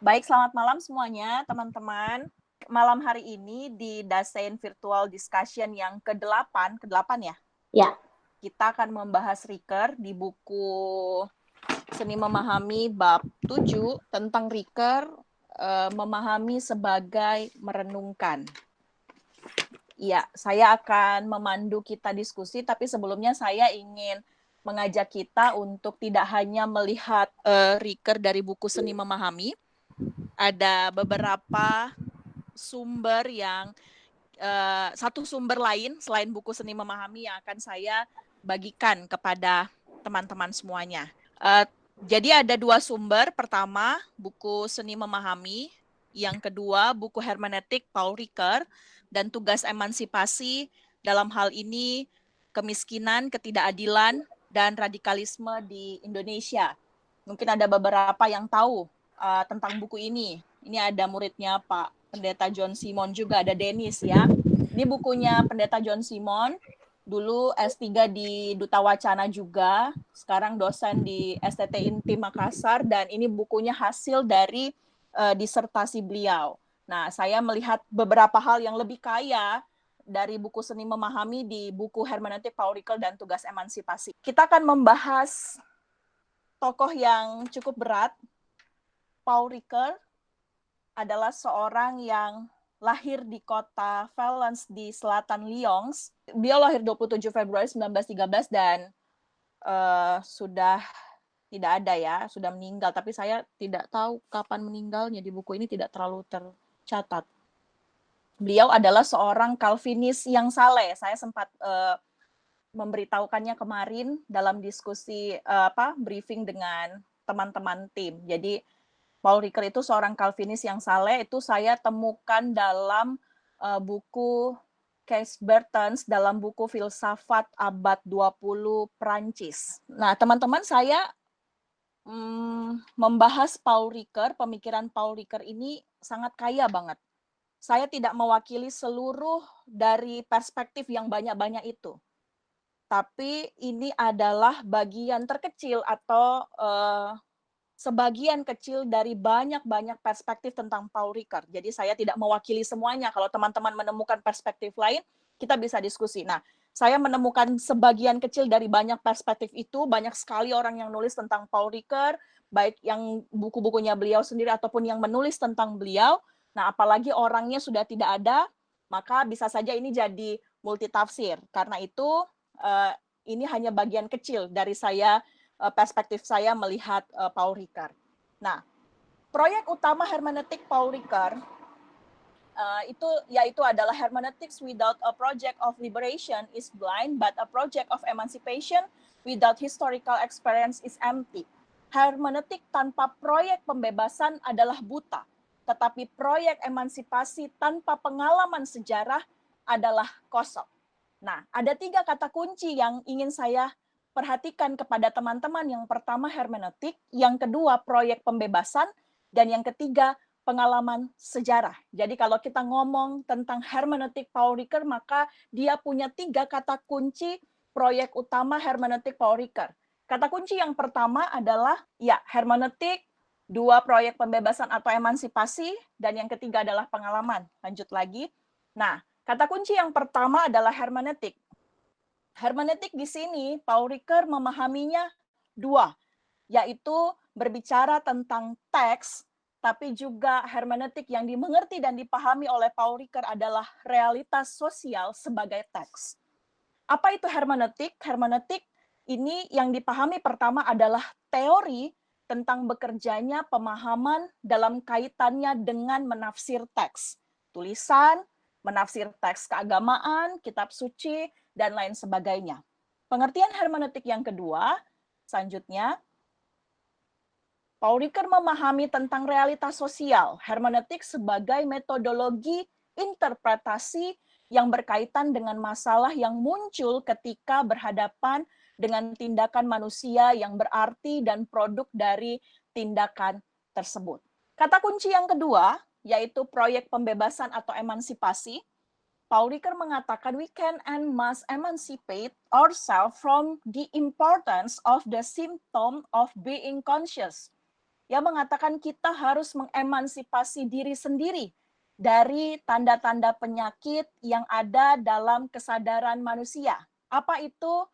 Baik, selamat malam semuanya, teman-teman. Malam hari ini di Dasein Virtual Discussion yang ke-8 ya? Ya. Kita akan membahas Ricoeur di buku Seni Memahami bab 7 tentang Ricoeur, memahami sebagai merenungkan. Iya, saya akan memandu kita diskusi, tapi sebelumnya saya ingin mengajak kita untuk tidak hanya melihat Ricoeur dari buku Seni Memahami. Ada beberapa sumber yang satu sumber lain selain buku Seni Memahami yang akan saya bagikan kepada teman-teman semuanya. Jadi ada dua sumber. Pertama, buku Seni Memahami. Yang kedua, buku hermeneutik Paul Ricoeur dan tugas emansipasi, dalam hal ini kemiskinan, ketidakadilan, dan radikalisme di Indonesia. Mungkin ada beberapa yang tahu tentang buku ini. Ini ada muridnya Pak Pendeta John Simon juga, ada Dennis ya. Ini bukunya Pendeta John Simon, dulu S3 di Duta Wacana juga, sekarang dosen di STT INTI Makassar, dan ini bukunya hasil dari disertasi beliau. Nah, saya melihat beberapa hal yang lebih kaya dari buku Seni Memahami di buku hermeneutik Paul Ricoeur dan tugas emansipasi. Kita akan membahas tokoh yang cukup berat. Paul Ricoeur adalah seorang yang lahir di kota Valence di selatan Lyons. Beliau lahir 27 Februari 1913 dan sudah tidak ada ya, sudah meninggal. Tapi saya tidak tahu kapan meninggalnya, di buku ini tidak terlalu tercatat. Beliau adalah seorang Calvinis yang saleh. Saya sempat memberitahukannya kemarin dalam diskusi briefing dengan teman-teman tim. Jadi Paul Ricoeur itu seorang Calvinis yang saleh, itu saya temukan dalam buku Kees Bertens dalam buku Filsafat Abad 20 Prancis. Nah, teman-teman, saya membahas Paul Ricoeur, pemikiran Paul Ricoeur ini sangat kaya banget. Saya tidak mewakili seluruh dari perspektif yang banyak-banyak itu. Tapi ini adalah bagian terkecil atau sebagian kecil dari banyak-banyak perspektif tentang Paul Ricoeur. Jadi saya tidak mewakili semuanya. Kalau teman-teman menemukan perspektif lain, kita bisa diskusi. Nah, saya menemukan sebagian kecil dari banyak perspektif itu. Banyak sekali orang yang nulis tentang Paul Ricoeur, baik yang buku-bukunya beliau sendiri ataupun yang menulis tentang beliau. Nah, apalagi orangnya sudah tidak ada, maka bisa saja ini jadi multitafsir. Karena itu, ini hanya bagian kecil dari perspektif saya melihat Paul Ricoeur. Nah, proyek utama hermeneutik Paul Ricoeur yaitu adalah hermeneutics without a project of liberation is blind, but a project of emancipation without historical experience is empty. Hermeneutik tanpa proyek pembebasan adalah buta, tetapi proyek emansipasi tanpa pengalaman sejarah adalah kosong. Nah, ada 3 kata kunci yang ingin saya perhatikan kepada teman-teman. Yang pertama hermeneutik, yang kedua proyek pembebasan, dan yang ketiga pengalaman sejarah. Jadi kalau kita ngomong tentang hermeneutik Paul Ricoeur, maka dia punya 3 kata kunci proyek utama hermeneutik Paul Ricoeur. Kata kunci yang pertama adalah ya hermeneutik, 2 proyek pembebasan atau emansipasi, dan yang ketiga adalah pengalaman. Lanjut lagi. Nah, kata kunci yang pertama adalah hermeneutik. Hermeneutik di sini Paul Ricoeur memahaminya 2, yaitu berbicara tentang teks, tapi juga hermeneutik yang dimengerti dan dipahami oleh Paul Ricoeur adalah realitas sosial sebagai teks. Apa itu hermeneutik? Hermeneutik ini yang dipahami pertama adalah teori tentang bekerjanya pemahaman dalam kaitannya dengan menafsir teks. Tulisan, menafsir teks keagamaan, kitab suci, dan lain sebagainya. Pengertian hermeneutik yang kedua, selanjutnya, Paul Ricoeur memahami tentang realitas sosial, hermeneutik sebagai metodologi interpretasi yang berkaitan dengan masalah yang muncul ketika berhadapan dengan tindakan manusia yang berarti dan produk dari tindakan tersebut. Kata kunci yang kedua, yaitu proyek pembebasan atau emansipasi. Paul Ricoeur mengatakan we can and must emancipate ourselves from the importance of the symptom of being conscious. yang mengatakan kita harus mengemansipasi diri sendiri dari tanda-tanda penyakit yang ada dalam kesadaran manusia. Apa itu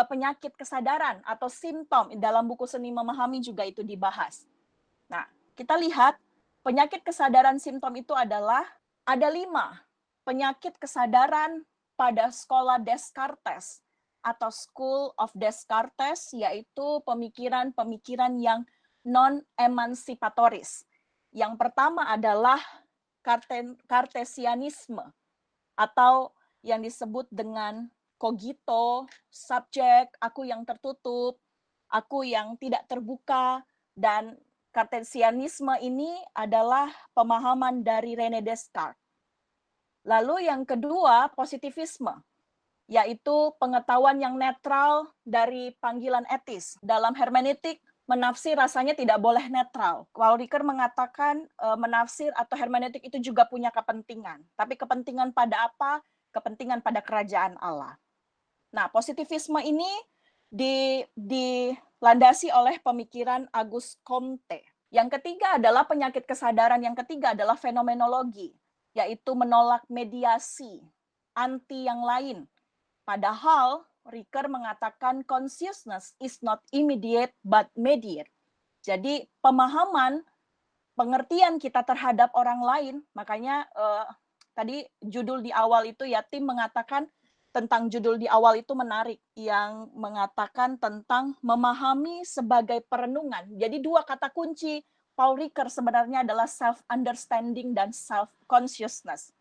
penyakit kesadaran atau simptom? Dalam buku Seni Memahami juga itu dibahas. Nah, kita lihat penyakit kesadaran simptom itu adalah ada 5 penyakit kesadaran pada sekolah Descartes atau School of Descartes, yaitu pemikiran-pemikiran yang non-emansipatoris. Yang pertama adalah Kartesianisme atau yang disebut dengan cogito, subjek, aku yang tertutup, aku yang tidak terbuka, dan Kartesianisme ini adalah pemahaman dari René Descartes. Lalu yang kedua, positivisme, yaitu pengetahuan yang netral dari panggilan etis. Dalam hermeneutik, menafsir rasanya tidak boleh netral. Paul Ricoeur mengatakan menafsir atau hermeneutik itu juga punya kepentingan. Tapi kepentingan pada apa? Kepentingan pada kerajaan Allah. Nah, positivisme ini dilandasi oleh pemikiran Auguste Comte. Yang ketiga adalah penyakit kesadaran, yang ketiga adalah fenomenologi, yaitu menolak mediasi, anti yang lain. Padahal Ricoeur mengatakan consciousness is not immediate but mediate. Jadi pemahaman, pengertian kita terhadap orang lain, makanya tadi judul di awal itu ya, tim mengatakan tentang judul di awal itu menarik, yang mengatakan tentang memahami sebagai perenungan. Jadi 2 kata kunci Paul Ricoeur sebenarnya adalah self-understanding dan self-consciousness.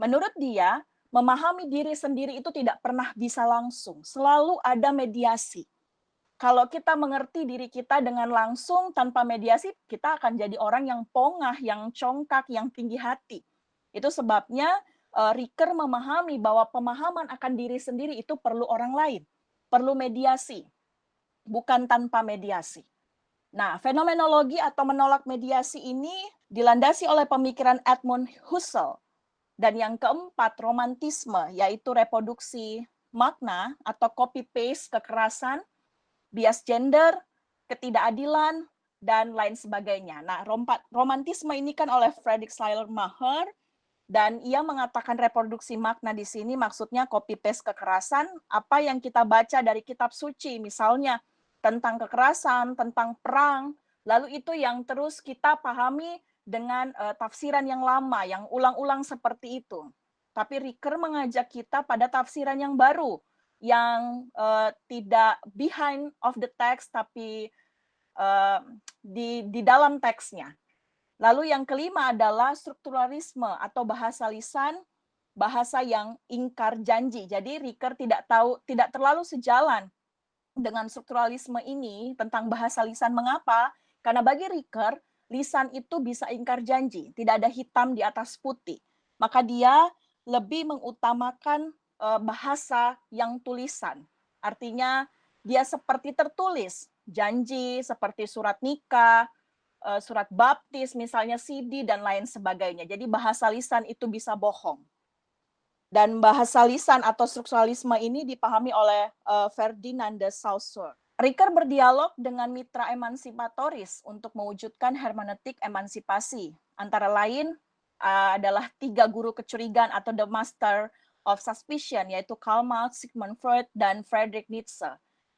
Menurut dia, memahami diri sendiri itu tidak pernah bisa langsung, selalu ada mediasi. Kalau kita mengerti diri kita dengan langsung tanpa mediasi, kita akan jadi orang yang pongah, yang congkak, yang tinggi hati. Itu sebabnya Ricoeur memahami bahwa pemahaman akan diri sendiri itu perlu orang lain, perlu mediasi, bukan tanpa mediasi. Nah, fenomenologi atau menolak mediasi ini dilandasi oleh pemikiran Edmund Husserl. Dan yang keempat, romantisme, yaitu reproduksi makna atau copy-paste kekerasan, bias gender, ketidakadilan, dan lain sebagainya. Nah, romantisme ini kan oleh Friedrich Schleiermacher, dan ia mengatakan reproduksi makna di sini maksudnya copy-paste kekerasan, apa yang kita baca dari kitab suci, misalnya tentang kekerasan, tentang perang, lalu itu yang terus kita pahami dengan tafsiran yang lama, yang ulang-ulang seperti itu. Tapi Ricoeur mengajak kita pada tafsiran yang baru, yang tidak behind of the text, tapi di dalam teksnya. Lalu yang kelima adalah strukturalisme atau bahasa lisan, bahasa yang ingkar janji. Jadi Ricoeur tidak terlalu sejalan dengan strukturalisme ini tentang bahasa lisan. Mengapa? Karena bagi Ricoeur, lisan itu bisa ingkar janji, tidak ada hitam di atas putih. Maka dia lebih mengutamakan bahasa yang tulisan. Artinya dia seperti tertulis, janji seperti surat nikah, surat baptis, misalnya CD dan lain sebagainya. Jadi bahasa lisan itu bisa bohong. Dan bahasa lisan atau strukturalisme ini dipahami oleh Ferdinand de Saussure. Ricoeur berdialog dengan mitra emansipatoris untuk mewujudkan hermeneutik emansipasi. Antara lain adalah 3 guru kecurigaan atau the master of suspicion, yaitu Karl Marx, Sigmund Freud, dan Friedrich Nietzsche.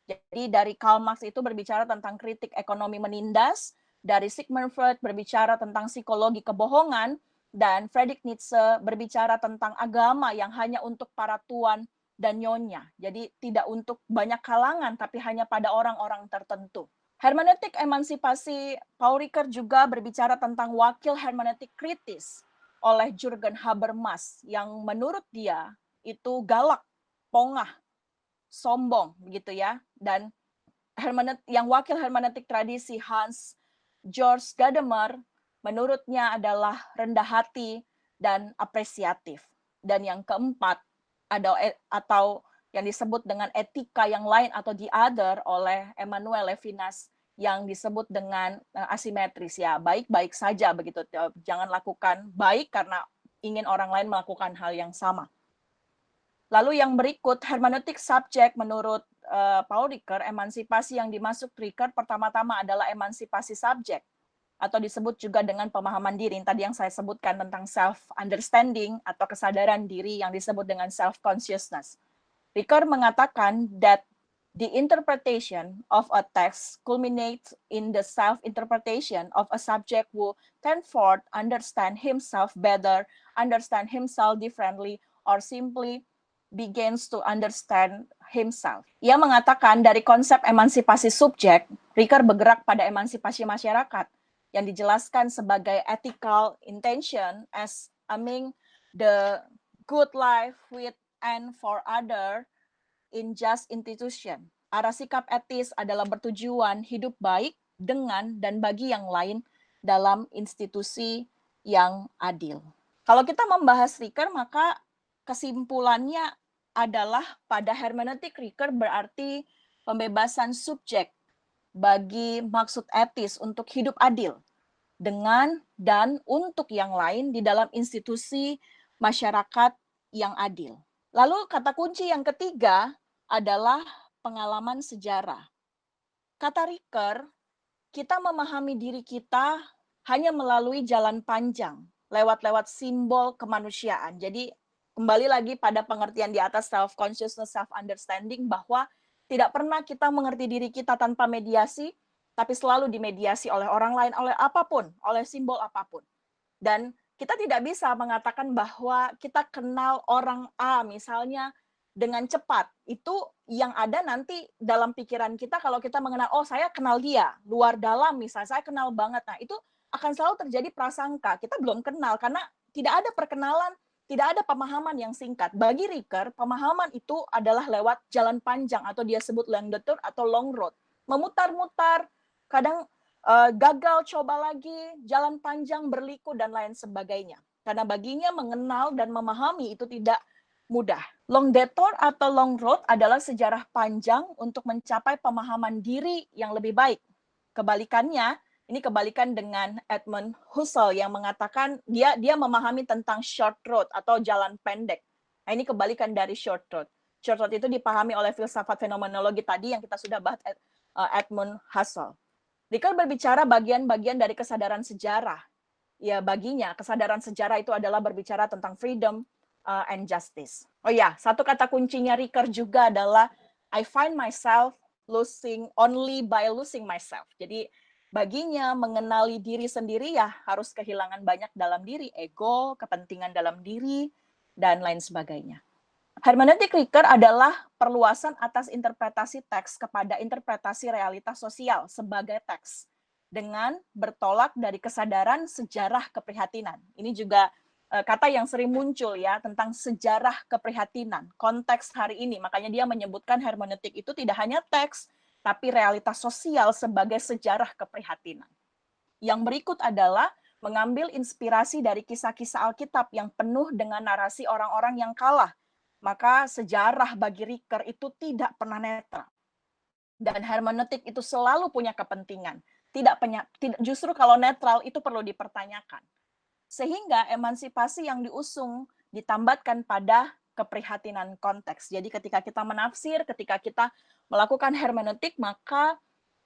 Jadi dari Karl Marx itu berbicara tentang kritik ekonomi menindas, dari Sigmund Freud berbicara tentang psikologi kebohongan, dan Friedrich Nietzsche berbicara tentang agama yang hanya untuk para tuan dan nyonya. Jadi tidak untuk banyak kalangan, tapi hanya pada orang-orang tertentu. Hermeneutik emansipasi, Paul Ricoeur juga berbicara tentang wakil hermeneutik kritis oleh Jürgen Habermas, yang menurut dia itu galak, pongah, sombong, begitu ya. Dan yang wakil hermeneutik tradisi Hans Georg Gadamer, menurutnya adalah rendah hati dan apresiatif. Dan yang keempat, atau yang disebut dengan etika yang lain atau the other oleh Emmanuel Levinas, yang disebut dengan asimetris, ya baik-baik saja begitu, jangan lakukan baik karena ingin orang lain melakukan hal yang sama. Lalu yang berikut, hermeneutik subjek menurut Paul Ricoeur, emansipasi yang dimaksud Ricoeur pertama-tama adalah emansipasi subjek. atau disebut juga dengan pemahaman diri. Tadi yang saya sebutkan tentang self-understanding atau kesadaran diri yang disebut dengan self-consciousness. Ricoeur mengatakan that the interpretation of a text culminates in the self-interpretation of a subject who thenceforth understand himself better, understand himself differently, or simply begins to understand himself. Ia mengatakan dari konsep emansipasi subjek, Ricoeur bergerak pada emansipasi masyarakat yang dijelaskan sebagai ethical intention as aiming the good life with and for other in just institution. Arah sikap etis adalah bertujuan hidup baik dengan dan bagi yang lain dalam institusi yang adil. Kalau kita membahas Ricoeur, maka kesimpulannya adalah pada hermeneutik Ricoeur berarti pembebasan subjek bagi maksud etis untuk hidup adil dengan dan untuk yang lain di dalam institusi masyarakat yang adil. Lalu kata kunci yang ketiga adalah pengalaman sejarah. Kata Ricoeur, kita memahami diri kita hanya melalui jalan panjang, lewat simbol kemanusiaan. Jadi kembali lagi pada pengertian di atas self-consciousness, self-understanding, bahwa tidak pernah kita mengerti diri kita tanpa mediasi, tapi selalu dimediasi oleh orang lain, oleh apapun, oleh simbol apapun. Dan kita tidak bisa mengatakan bahwa kita kenal orang A misalnya dengan cepat. Itu yang ada nanti dalam pikiran kita kalau kita mengenal, oh saya kenal dia, luar dalam misalnya, saya kenal banget. Nah itu akan selalu terjadi prasangka, kita belum kenal karena tidak ada perkenalan, tidak ada pemahaman yang singkat. Bagi Ricoeur, pemahaman itu adalah lewat jalan panjang atau dia sebut long detour atau long road. Memutar-mutar, kadang gagal, coba lagi, jalan panjang, berliku, dan lain sebagainya. Karena baginya mengenal dan memahami itu tidak mudah. Long detour atau long road adalah sejarah panjang untuk mencapai pemahaman diri yang lebih baik. Kebalikannya, ini kebalikan dengan Edmund Husserl yang mengatakan dia memahami tentang short road atau jalan pendek. Nah, ini kebalikan dari short road. Short road itu dipahami oleh filsafat fenomenologi tadi yang kita sudah bahas, Edmund Husserl. Ricoeur berbicara bagian-bagian dari kesadaran sejarah. Ya, baginya kesadaran sejarah itu adalah berbicara tentang freedom and justice. Oh ya, satu kata kuncinya Ricoeur juga adalah I find myself losing only by losing myself. Jadi baginya mengenali diri sendiri ya harus kehilangan banyak dalam diri, ego, kepentingan dalam diri, dan lain sebagainya. Hermeneutik Ricoeur adalah perluasan atas interpretasi teks kepada interpretasi realitas sosial sebagai teks dengan bertolak dari kesadaran sejarah keprihatinan. Ini juga kata yang sering muncul ya tentang sejarah keprihatinan, konteks hari ini. Makanya dia menyebutkan hermeneutik itu tidak hanya teks, tapi realitas sosial sebagai sejarah keprihatinan. Yang berikut adalah mengambil inspirasi dari kisah-kisah Alkitab yang penuh dengan narasi orang-orang yang kalah. Maka sejarah bagi Ricoeur itu tidak pernah netral. Dan hermeneutik itu selalu punya kepentingan. Justru kalau netral itu perlu dipertanyakan. Sehingga emansipasi yang diusung ditambatkan pada keprihatinan konteks. Jadi ketika kita menafsir, ketika kita melakukan hermeneutik, maka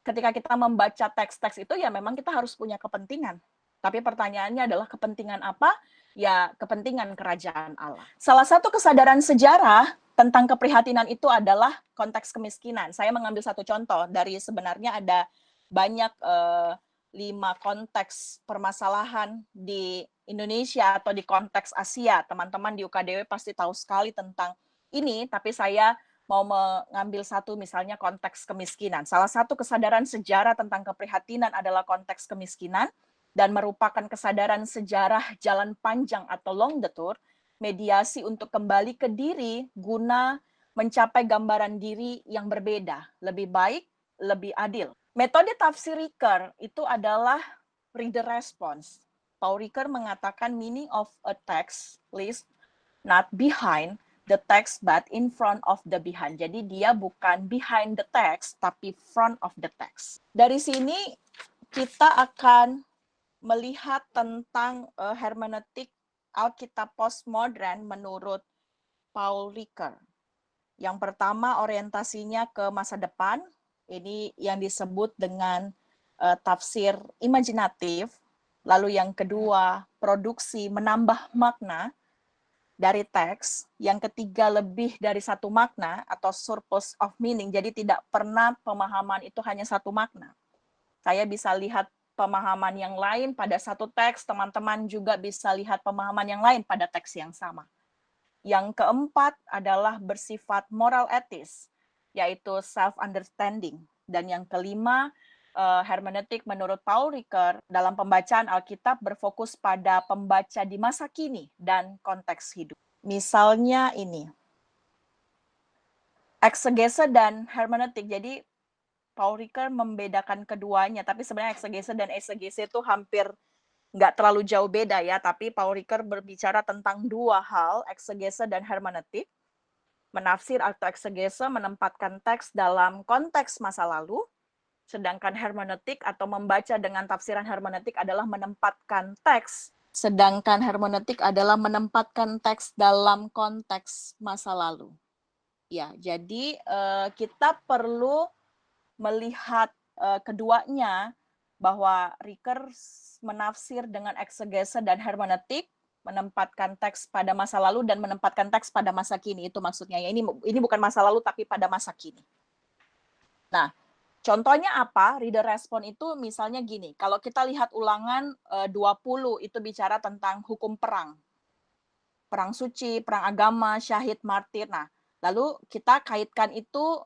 ketika kita membaca teks-teks itu ya memang kita harus punya kepentingan. Tapi pertanyaannya adalah kepentingan apa? Ya kepentingan kerajaan Allah. Salah satu kesadaran sejarah tentang keprihatinan itu adalah konteks kemiskinan. Saya mengambil satu contoh dari sebenarnya ada banyak 5 konteks permasalahan di Indonesia atau di konteks Asia. Teman-teman di UKDW pasti tahu sekali tentang ini, tapi saya mau mengambil satu misalnya konteks kemiskinan. Salah satu kesadaran sejarah tentang keprihatinan adalah konteks kemiskinan dan merupakan kesadaran sejarah jalan panjang atau long detour, mediasi untuk kembali ke diri guna mencapai gambaran diri yang berbeda, lebih baik, lebih adil. Metode tafsir Ricoeur itu adalah reader response. Paul Ricoeur mengatakan meaning of a text list not behind the text but in front of the behind. Jadi dia bukan behind the text tapi front of the text. Dari sini kita akan melihat tentang hermeneutik Alkitab postmodern menurut Paul Ricoeur. Yang pertama orientasinya ke masa depan, ini yang disebut dengan tafsir imajinatif. Lalu yang kedua, produksi menambah makna dari teks. Yang ketiga, lebih dari satu makna atau surplus of meaning. Jadi tidak pernah pemahaman itu hanya satu makna. Saya bisa lihat pemahaman yang lain pada satu teks, teman-teman juga bisa lihat pemahaman yang lain pada teks yang sama. Yang keempat adalah bersifat moral etis, yaitu self-understanding. Dan yang kelima, hermeneutik menurut Paul Ricoeur dalam pembacaan Alkitab berfokus pada pembaca di masa kini dan konteks hidup. Misalnya ini, eksegese dan hermeneutik. Jadi Paul Ricoeur membedakan keduanya, tapi sebenarnya eksegese dan esegese itu hampir nggak terlalu jauh beda ya, tapi Paul Ricoeur berbicara tentang dua hal, eksegese dan hermeneutik. Menafsir atau eksegese menempatkan teks dalam konteks masa lalu, sedangkan hermeneutik atau membaca dengan tafsiran hermeneutik adalah menempatkan teks, sedangkan hermeneutik adalah menempatkan teks dalam konteks masa lalu. Ya, jadi kita perlu melihat keduanya, bahwa Ricoeur menafsir dengan eksegese dan hermeneutik, menempatkan teks pada masa lalu dan menempatkan teks pada masa kini. Itu maksudnya ya. Ini bukan masa lalu tapi pada masa kini. Nah, contohnya apa? Reader respon itu misalnya gini. Kalau kita lihat Ulangan 20 itu bicara tentang hukum perang. Perang suci, perang agama, syahid, martir. Nah, lalu kita kaitkan itu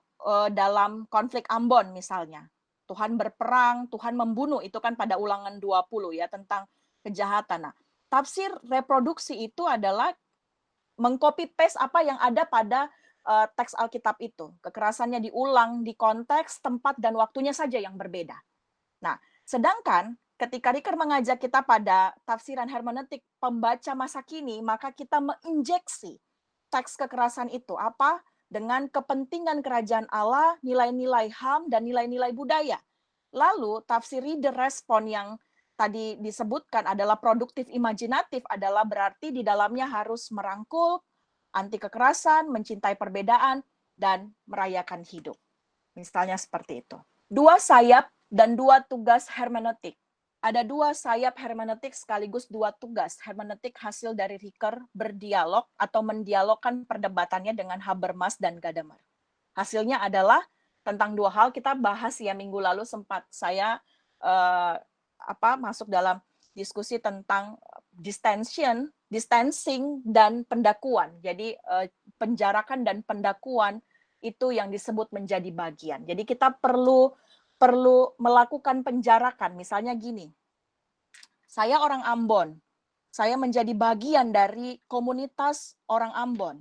dalam konflik Ambon misalnya. Tuhan berperang, Tuhan membunuh, itu kan pada Ulangan 20 ya, tentang kejahatan. Nah, tafsir reproduksi itu adalah mengcopy paste apa yang ada pada teks Alkitab itu. Kekerasannya diulang di konteks, tempat, dan waktunya saja yang berbeda. Nah, sedangkan ketika Ricoeur mengajak kita pada tafsiran hermeneutik pembaca masa kini, maka kita menginjeksi teks kekerasan itu apa? Dengan kepentingan kerajaan Allah, nilai-nilai HAM, dan nilai-nilai budaya. Lalu tafsir reader respon yang tadi disebutkan adalah produktif imajinatif, adalah berarti di dalamnya harus merangkul, anti kekerasan, mencintai perbedaan, dan merayakan hidup. Misalnya seperti itu. Dua sayap dan dua tugas hermeneutik. Ada dua sayap hermeneutik sekaligus dua tugas. Hermeneutik hasil dari Ricoeur berdialog atau mendialogkan perdebatannya dengan Habermas dan Gadamer. Hasilnya adalah tentang dua hal, kita bahas ya minggu lalu, sempat saya masuk dalam diskusi tentang distancing dan pendakuan. Jadi penjarakan dan pendakuan itu yang disebut menjadi bagian. Jadi kita perlu melakukan penjarakan. Misalnya gini, saya orang Ambon, saya menjadi bagian dari komunitas orang Ambon.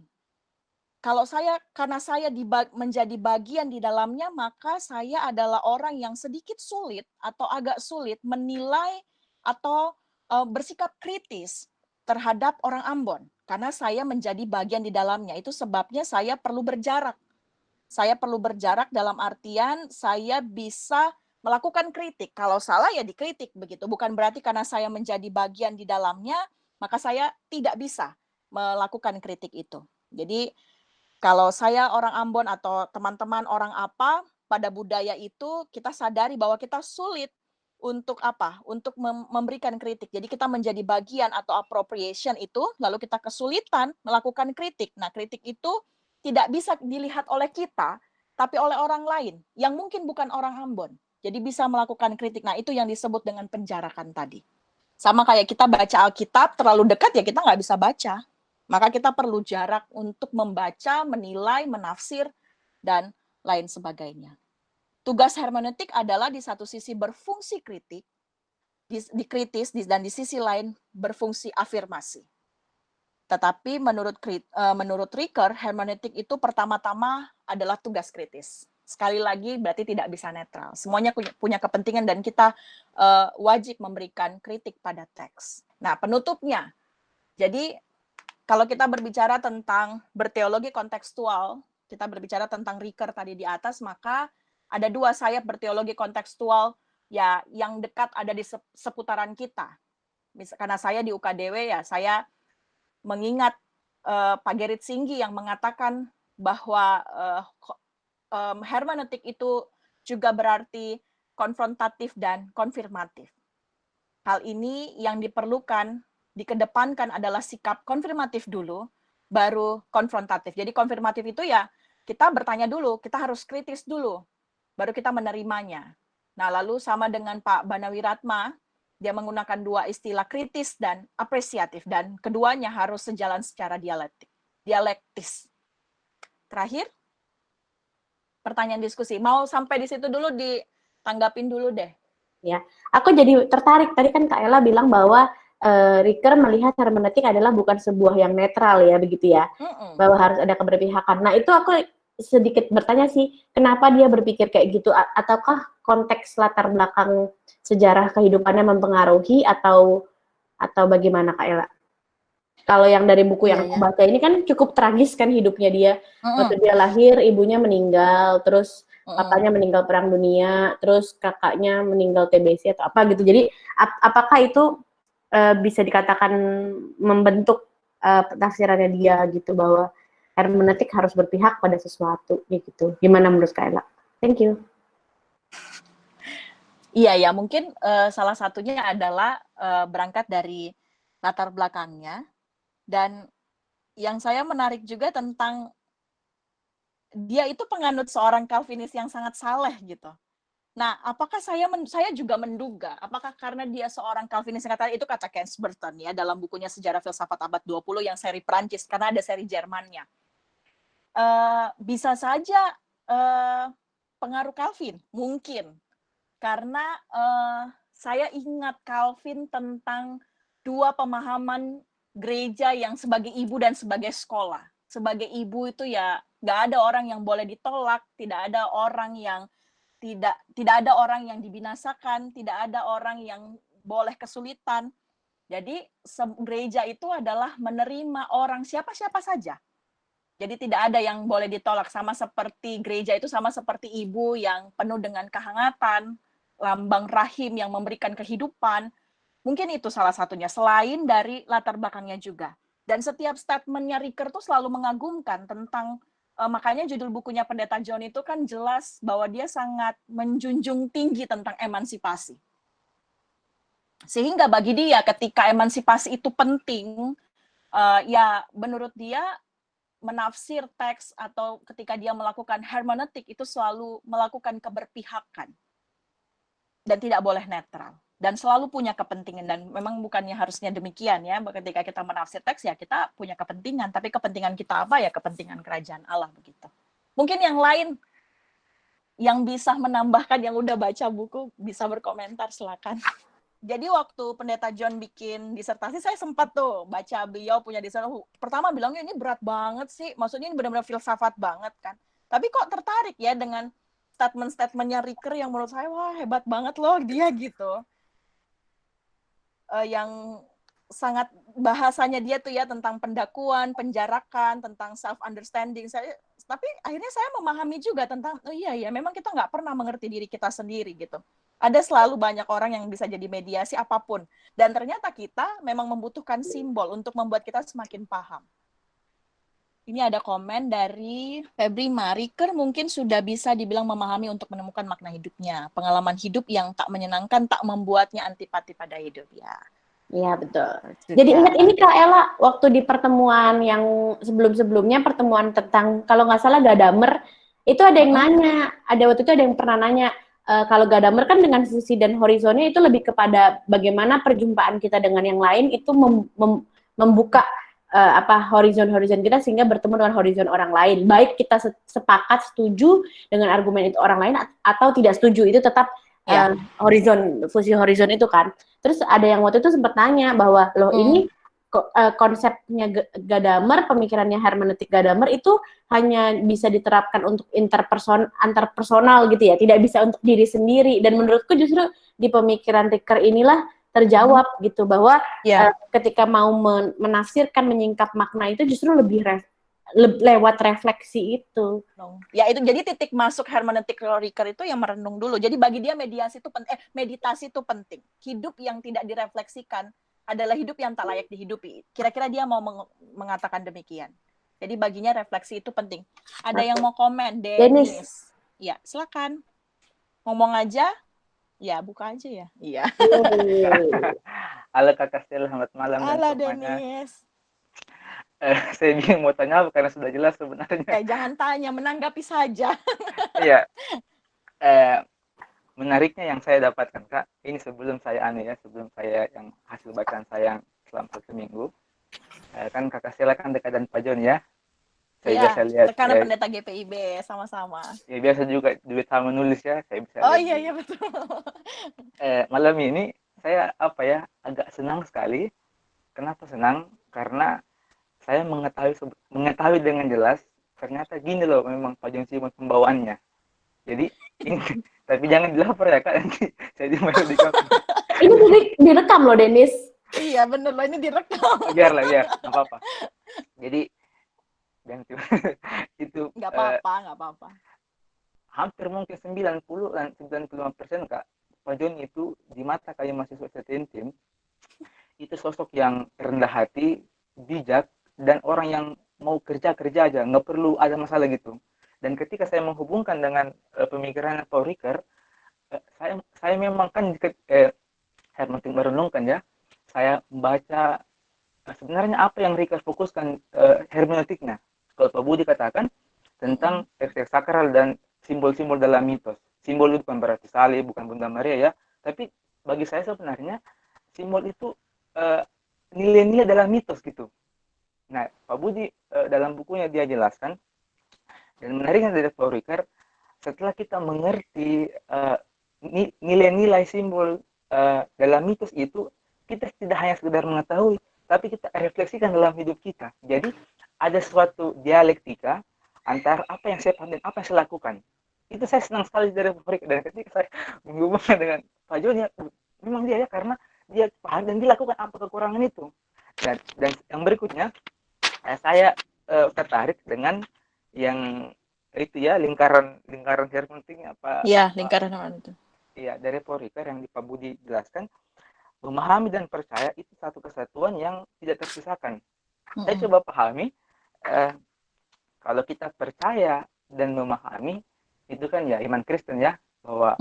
Kalau karena saya menjadi bagian di dalamnya, maka saya adalah orang yang sedikit sulit atau agak sulit menilai atau bersikap kritis terhadap orang Ambon. Karena saya menjadi bagian di dalamnya. Itu sebabnya saya perlu berjarak. Saya perlu berjarak dalam artian saya bisa melakukan kritik. Kalau salah ya dikritik begitu. Bukan berarti karena saya menjadi bagian di dalamnya, maka saya tidak bisa melakukan kritik itu. Jadi kalau saya orang Ambon atau teman-teman orang apa, pada budaya itu kita sadari bahwa kita sulit untuk apa? Untuk memberikan kritik. Jadi kita menjadi bagian atau appropriation itu, lalu kita kesulitan melakukan kritik. Nah, kritik itu tidak bisa dilihat oleh kita, tapi oleh orang lain yang mungkin bukan orang Ambon. Jadi bisa melakukan kritik. Nah, itu yang disebut dengan penjarakan tadi. Sama kayak kita baca Alkitab terlalu dekat ya kita nggak bisa baca. Maka kita perlu jarak untuk membaca, menilai, menafsir, dan lain sebagainya. Tugas hermeneutik adalah di satu sisi berfungsi kritik, dikritis, dan di sisi lain berfungsi afirmasi. Tetapi menurut Ricoeur, hermeneutik itu pertama-tama adalah tugas kritis. Sekali lagi berarti tidak bisa netral. Semuanya punya kepentingan dan kita wajib memberikan kritik pada teks. Nah, penutupnya. Jadi kalau kita berbicara tentang berteologi kontekstual, kita berbicara tentang Ricoeur tadi di atas, maka ada dua sayap berteologi kontekstual ya yang dekat ada di seputaran kita. Karena saya di UKDW ya, saya mengingat Pak Gerrit Singgi yang mengatakan bahwa hermeneutik itu juga berarti konfrontatif dan konfirmatif. Hal ini yang diperlukan, dikedepankan adalah sikap konfirmatif dulu, baru konfrontatif. Jadi konfirmatif itu ya kita bertanya dulu, kita harus kritis dulu, baru kita menerimanya. Nah, lalu sama dengan Pak Banawiratma, dia menggunakan dua istilah kritis dan apresiatif, dan keduanya harus sejalan secara dialektis. Terakhir, pertanyaan diskusi. Mau sampai di situ dulu, ditanggapin dulu deh. Ya, aku jadi tertarik. Tadi kan Kak Ella bilang bahwa Riker melihat hermeneutik adalah bukan sebuah yang netral ya, begitu ya, bahwa harus ada keberpihakan. Nah, itu aku sedikit bertanya sih, kenapa dia berpikir kayak gitu? Ataukah konteks latar belakang sejarah kehidupannya mempengaruhi atau bagaimana Kak Ella? Kalau yang dari buku yang aku baca ini kan cukup tragis kan hidupnya dia. Waktu dia lahir, ibunya meninggal, terus papanya meninggal Perang Dunia, terus kakaknya meninggal TBC atau apa gitu. Jadi apakah itu bisa dikatakan membentuk tafsirannya dia gitu, bahwa hermeneutik harus berpihak pada sesuatu gitu. Gimana menurut Kak Ella? Thank you. Iya ya, mungkin salah satunya adalah berangkat dari latar belakangnya, dan yang saya menarik juga tentang dia itu penganut seorang Calvinis yang sangat saleh gitu. Nah, apakah saya juga menduga, apakah karena dia seorang Calvinis, itu kata Kens Burton ya dalam bukunya Sejarah Filsafat Abad 20 yang seri Prancis, karena ada seri Jermannya. Bisa saja pengaruh Calvin, mungkin. Karena saya ingat Calvin tentang dua pemahaman gereja yang sebagai ibu dan sebagai sekolah. Sebagai ibu itu ya nggak ada orang yang boleh ditolak, tidak ada orang yang tidak ada orang yang dibinasakan, tidak ada orang yang boleh kesulitan. Jadi gereja itu adalah menerima orang siapa-siapa saja. Jadi tidak ada yang boleh ditolak, sama seperti gereja itu sama seperti ibu yang penuh dengan kehangatan, lambang rahim yang memberikan kehidupan. Mungkin itu salah satunya, selain dari latar belakangnya juga. Dan setiap statementnya Riker tuh selalu mengagumkan tentang makanya judul bukunya Pendeta John itu kan jelas bahwa dia sangat menjunjung tinggi tentang emansipasi. Sehingga bagi dia ketika emansipasi itu penting, ya menurut dia menafsir teks atau ketika dia melakukan hermeneutik itu selalu melakukan keberpihakan dan tidak boleh netral dan selalu punya kepentingan, dan memang bukannya harusnya demikian ya, ketika kita menafsir teks ya kita punya kepentingan, tapi kepentingan kita apa ya, kepentingan kerajaan Allah begitu. Mungkin yang lain yang bisa menambahkan, yang udah baca buku bisa berkomentar, silakan. Jadi waktu Pendeta John bikin disertasi, saya sempat tuh baca beliau punya disertasi. Pertama bilangnya ini berat banget sih, maksudnya ini benar-benar filsafat banget kan. Tapi kok tertarik ya dengan statement-statementnya Riker yang menurut saya wah hebat banget loh dia gitu. Yang sangat bahasanya dia tuh ya tentang pendakuan, penjarakan, tentang self understanding. Tapi akhirnya saya memahami juga tentang oh iya ya memang kita nggak pernah mengerti diri kita sendiri gitu. Ada selalu banyak orang yang bisa jadi mediasi apapun, dan ternyata kita memang membutuhkan simbol untuk membuat kita semakin paham. Ini ada komen dari Febri, Riker mungkin sudah bisa dibilang memahami untuk menemukan makna hidupnya. Pengalaman hidup yang tak menyenangkan tak membuatnya antipati pada hidup ya. Iya betul. Jadi ingat ini Kak Ella, waktu di pertemuan yang sebelum-sebelumnya, pertemuan tentang kalau nggak salah Gadamer, itu ada yang nanya, waktu itu ada yang pernah nanya, kalau Gadamer kan dengan sisi dan horizonnya itu lebih kepada bagaimana perjumpaan kita dengan yang lain itu membuka horizon-horizon kita sehingga bertemu dengan horizon orang lain. Baik kita sepakat setuju dengan argumen itu orang lain atau tidak setuju, itu tetap fungsi horizon itu kan. Terus ada yang waktu itu sempat nanya bahwa loh ini konsepnya Gadamer, pemikirannya hermeneutik Gadamer itu hanya bisa diterapkan untuk antarpersonal gitu ya, tidak bisa untuk diri sendiri. Dan menurutku justru di pemikiran Riker inilah terjawab gitu, bahwa ketika mau menafsirkan, menyingkap makna itu justru lebih lewat refleksi itu. Ya itu jadi titik masuk hermeneutik Riker itu yang merenung dulu. Jadi bagi dia meditasi itu penting. Hidup yang tidak direfleksikan adalah hidup yang tak layak dihidupi. Kira-kira dia mau mengatakan demikian. Jadi baginya refleksi itu penting. Ada yang mau komen, Dennis. Ya, silakan. Ngomong aja. Ya, buka aja ya. Iya. Halo Kak Kastel, selamat malam dan Halo semuanya. Denis. Saya bingung mau tanya apa karena sudah jelas sebenarnya. Jangan tanya, menanggapi saja. Iya, menariknya yang saya dapatkan Kak, ini sebelum saya sebelum saya yang hasil bacaan saya selama 1 minggu, kan Kak Kastel kan dekat dan Pak Jon ya. Saya Iya, biasa lihat, rekan pendeta GPIB sama-sama. ya biasa juga duit sama menulis ya, saya bisa Oh lihat iya, iya betul. malam ini saya agak senang sekali. Kenapa senang? Karena saya mengetahui dengan jelas ternyata gini loh memang Pak Jon Simon pembawaannya. Jadi ini, tapi jangan dilapor ya Kak, nanti saya dimail di kampus. Ini direkam loh, Denis. Iya bener loh, ini direkam. Biar nggak apa-apa. Jadi yang itu Nggak apa-apa. hampir mungkin 95% Kak, Pak Jon itu di mata kayak mahasiswa setim itu sosok yang rendah hati, bijak, dan orang yang mau kerja aja, nggak perlu ada masalah gitu. Dan ketika saya menghubungkan dengan pemikiran Paul Ricoeur, saya memang kan saya makin merenungkan ya, saya membaca sebenarnya apa yang Ricoeur fokuskan hermeneutiknya. Kalau Pak Budi katakan tentang teks-teks sakral dan simbol-simbol dalam mitos. Simbol itu bukan berarti salib, bukan Bunda Maria ya, tapi bagi saya sebenarnya simbol itu nilai-nilai dalam mitos gitu. Nah, Pak Budi dalam bukunya dia jelaskan, dan menariknya dari Paul Ricoeur, setelah kita mengerti nilai-nilai simbol dalam mitos itu, kita tidak hanya sekedar mengetahui, tapi kita refleksikan dalam hidup kita. Jadi ada suatu dialektika antara apa yang saya paham dan apa yang saya lakukan. Itu saya senang sekali dari Paul Ricoeur, dan ketika saya menghubungkan dengan Pak Jon ya, memang dia ya karena dia paham dan dia lakukan apa kekurangan itu. Dan yang berikutnya saya tertarik dengan yang itu ya lingkaran hermeneutiknya apa Iya, lingkaran itu. Iya, dari Paul Ricoeur yang di Pak Budi jelaskan, memahami dan percaya itu satu kesatuan yang tidak terpisahkan. Saya coba pahami, kalau kita percaya dan memahami, itu kan ya iman Kristen ya, bahwa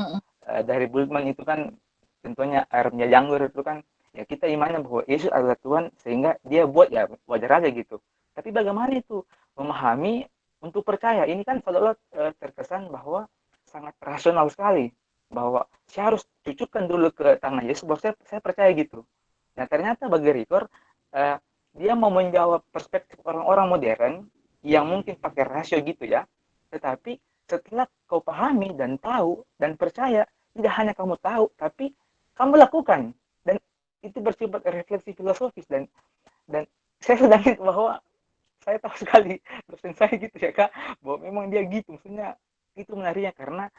dari Bultmann itu kan tentunya air minyak anggur itu kan, ya kita imannya bahwa Yesus adalah Tuhan, sehingga dia buat ya wajar aja gitu. Tapi bagaimana itu memahami untuk percaya? Ini kan seolah-olah terkesan bahwa sangat rasional sekali, bahwa saya harus cucukkan dulu ke tangan Yesus bahwa saya percaya gitu. Nah ternyata bagi Ricoeur dia mau menjawab perspektif orang-orang modern yang mungkin pakai rasio gitu ya, tetapi setelah kau pahami dan tahu dan percaya, tidak hanya kamu tahu tapi kamu lakukan, dan itu bersifat refleksi filosofis. Dan saya sedangin bahwa saya tahu sekali dosen saya gitu ya Kak, bahwa memang dia gitu, maksudnya itu menariknya karena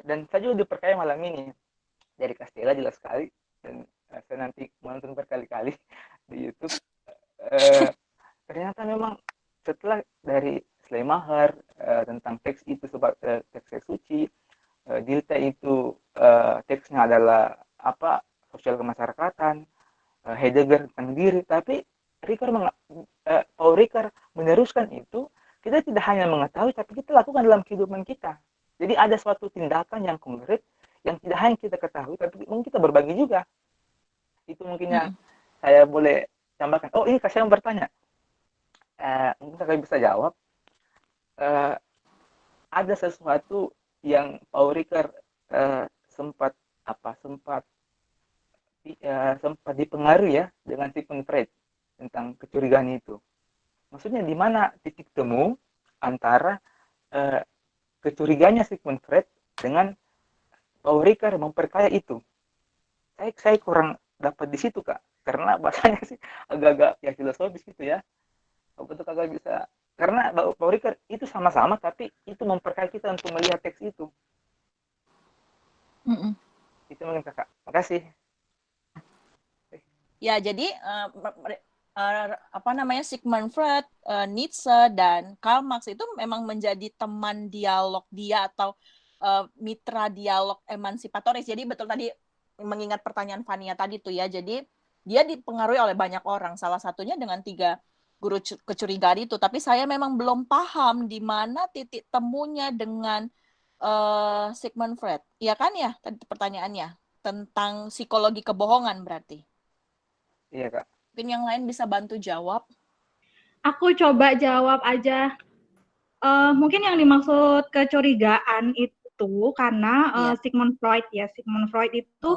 dan saya juga dipercaya malam ini dari Castella jelas sekali, dan saya nanti menonton berkali-kali di YouTube. Ternyata memang setelah dari Schleiermacher tentang teks itu sebagai teks suci, Dilthey itu teksnya adalah apa sosial kemasyarakatan, Heidegger tentang diri, tapi Paul Ricoeur meneruskan itu, kita tidak hanya mengetahui tapi kita lakukan dalam kehidupan kita. Jadi ada suatu tindakan yang konkret yang tidak hanya kita ketahui tapi mungkin kita berbagi juga. Itu mungkin yang saya boleh tambahkan. Oh ini saya mau bertanya, mungkin kakak bisa jawab, ada sesuatu yang Paul Ricoeur sempat sempat dipengaruhi ya dengan Sigmund Freud tentang kecurigaan itu. Maksudnya di mana titik temu antara kecurigaannya Sigmund Freud dengan Paul Ricoeur memperkaya itu? Saya kurang dapat di situ Kak, karena bahasanya sih agak-agak ya filosofis gitu ya. Apa tuh kakak bisa? Karena Paul Ricoeur itu sama-sama, tapi itu memperkaya kita untuk melihat teks itu. Itu mungkin kakak. Makasih. Ya, jadi Sigmund Freud, Nietzsche dan Karl Marx itu memang menjadi teman dialog dia atau mitra dialog emansipatoris. Jadi betul tadi mengingat pertanyaan Fania tadi tuh ya. Jadi dia dipengaruhi oleh banyak orang. Salah satunya dengan 3 guru kecurigaan itu. Tapi saya memang belum paham di mana titik temunya dengan Sigmund Freud. Iya kan ya tadi pertanyaannya tentang psikologi kebohongan berarti. Iya, Kak. Mungkin yang lain bisa bantu jawab. Aku coba jawab aja. Mungkin yang dimaksud kecurigaan itu karena Iya. Sigmund Freud itu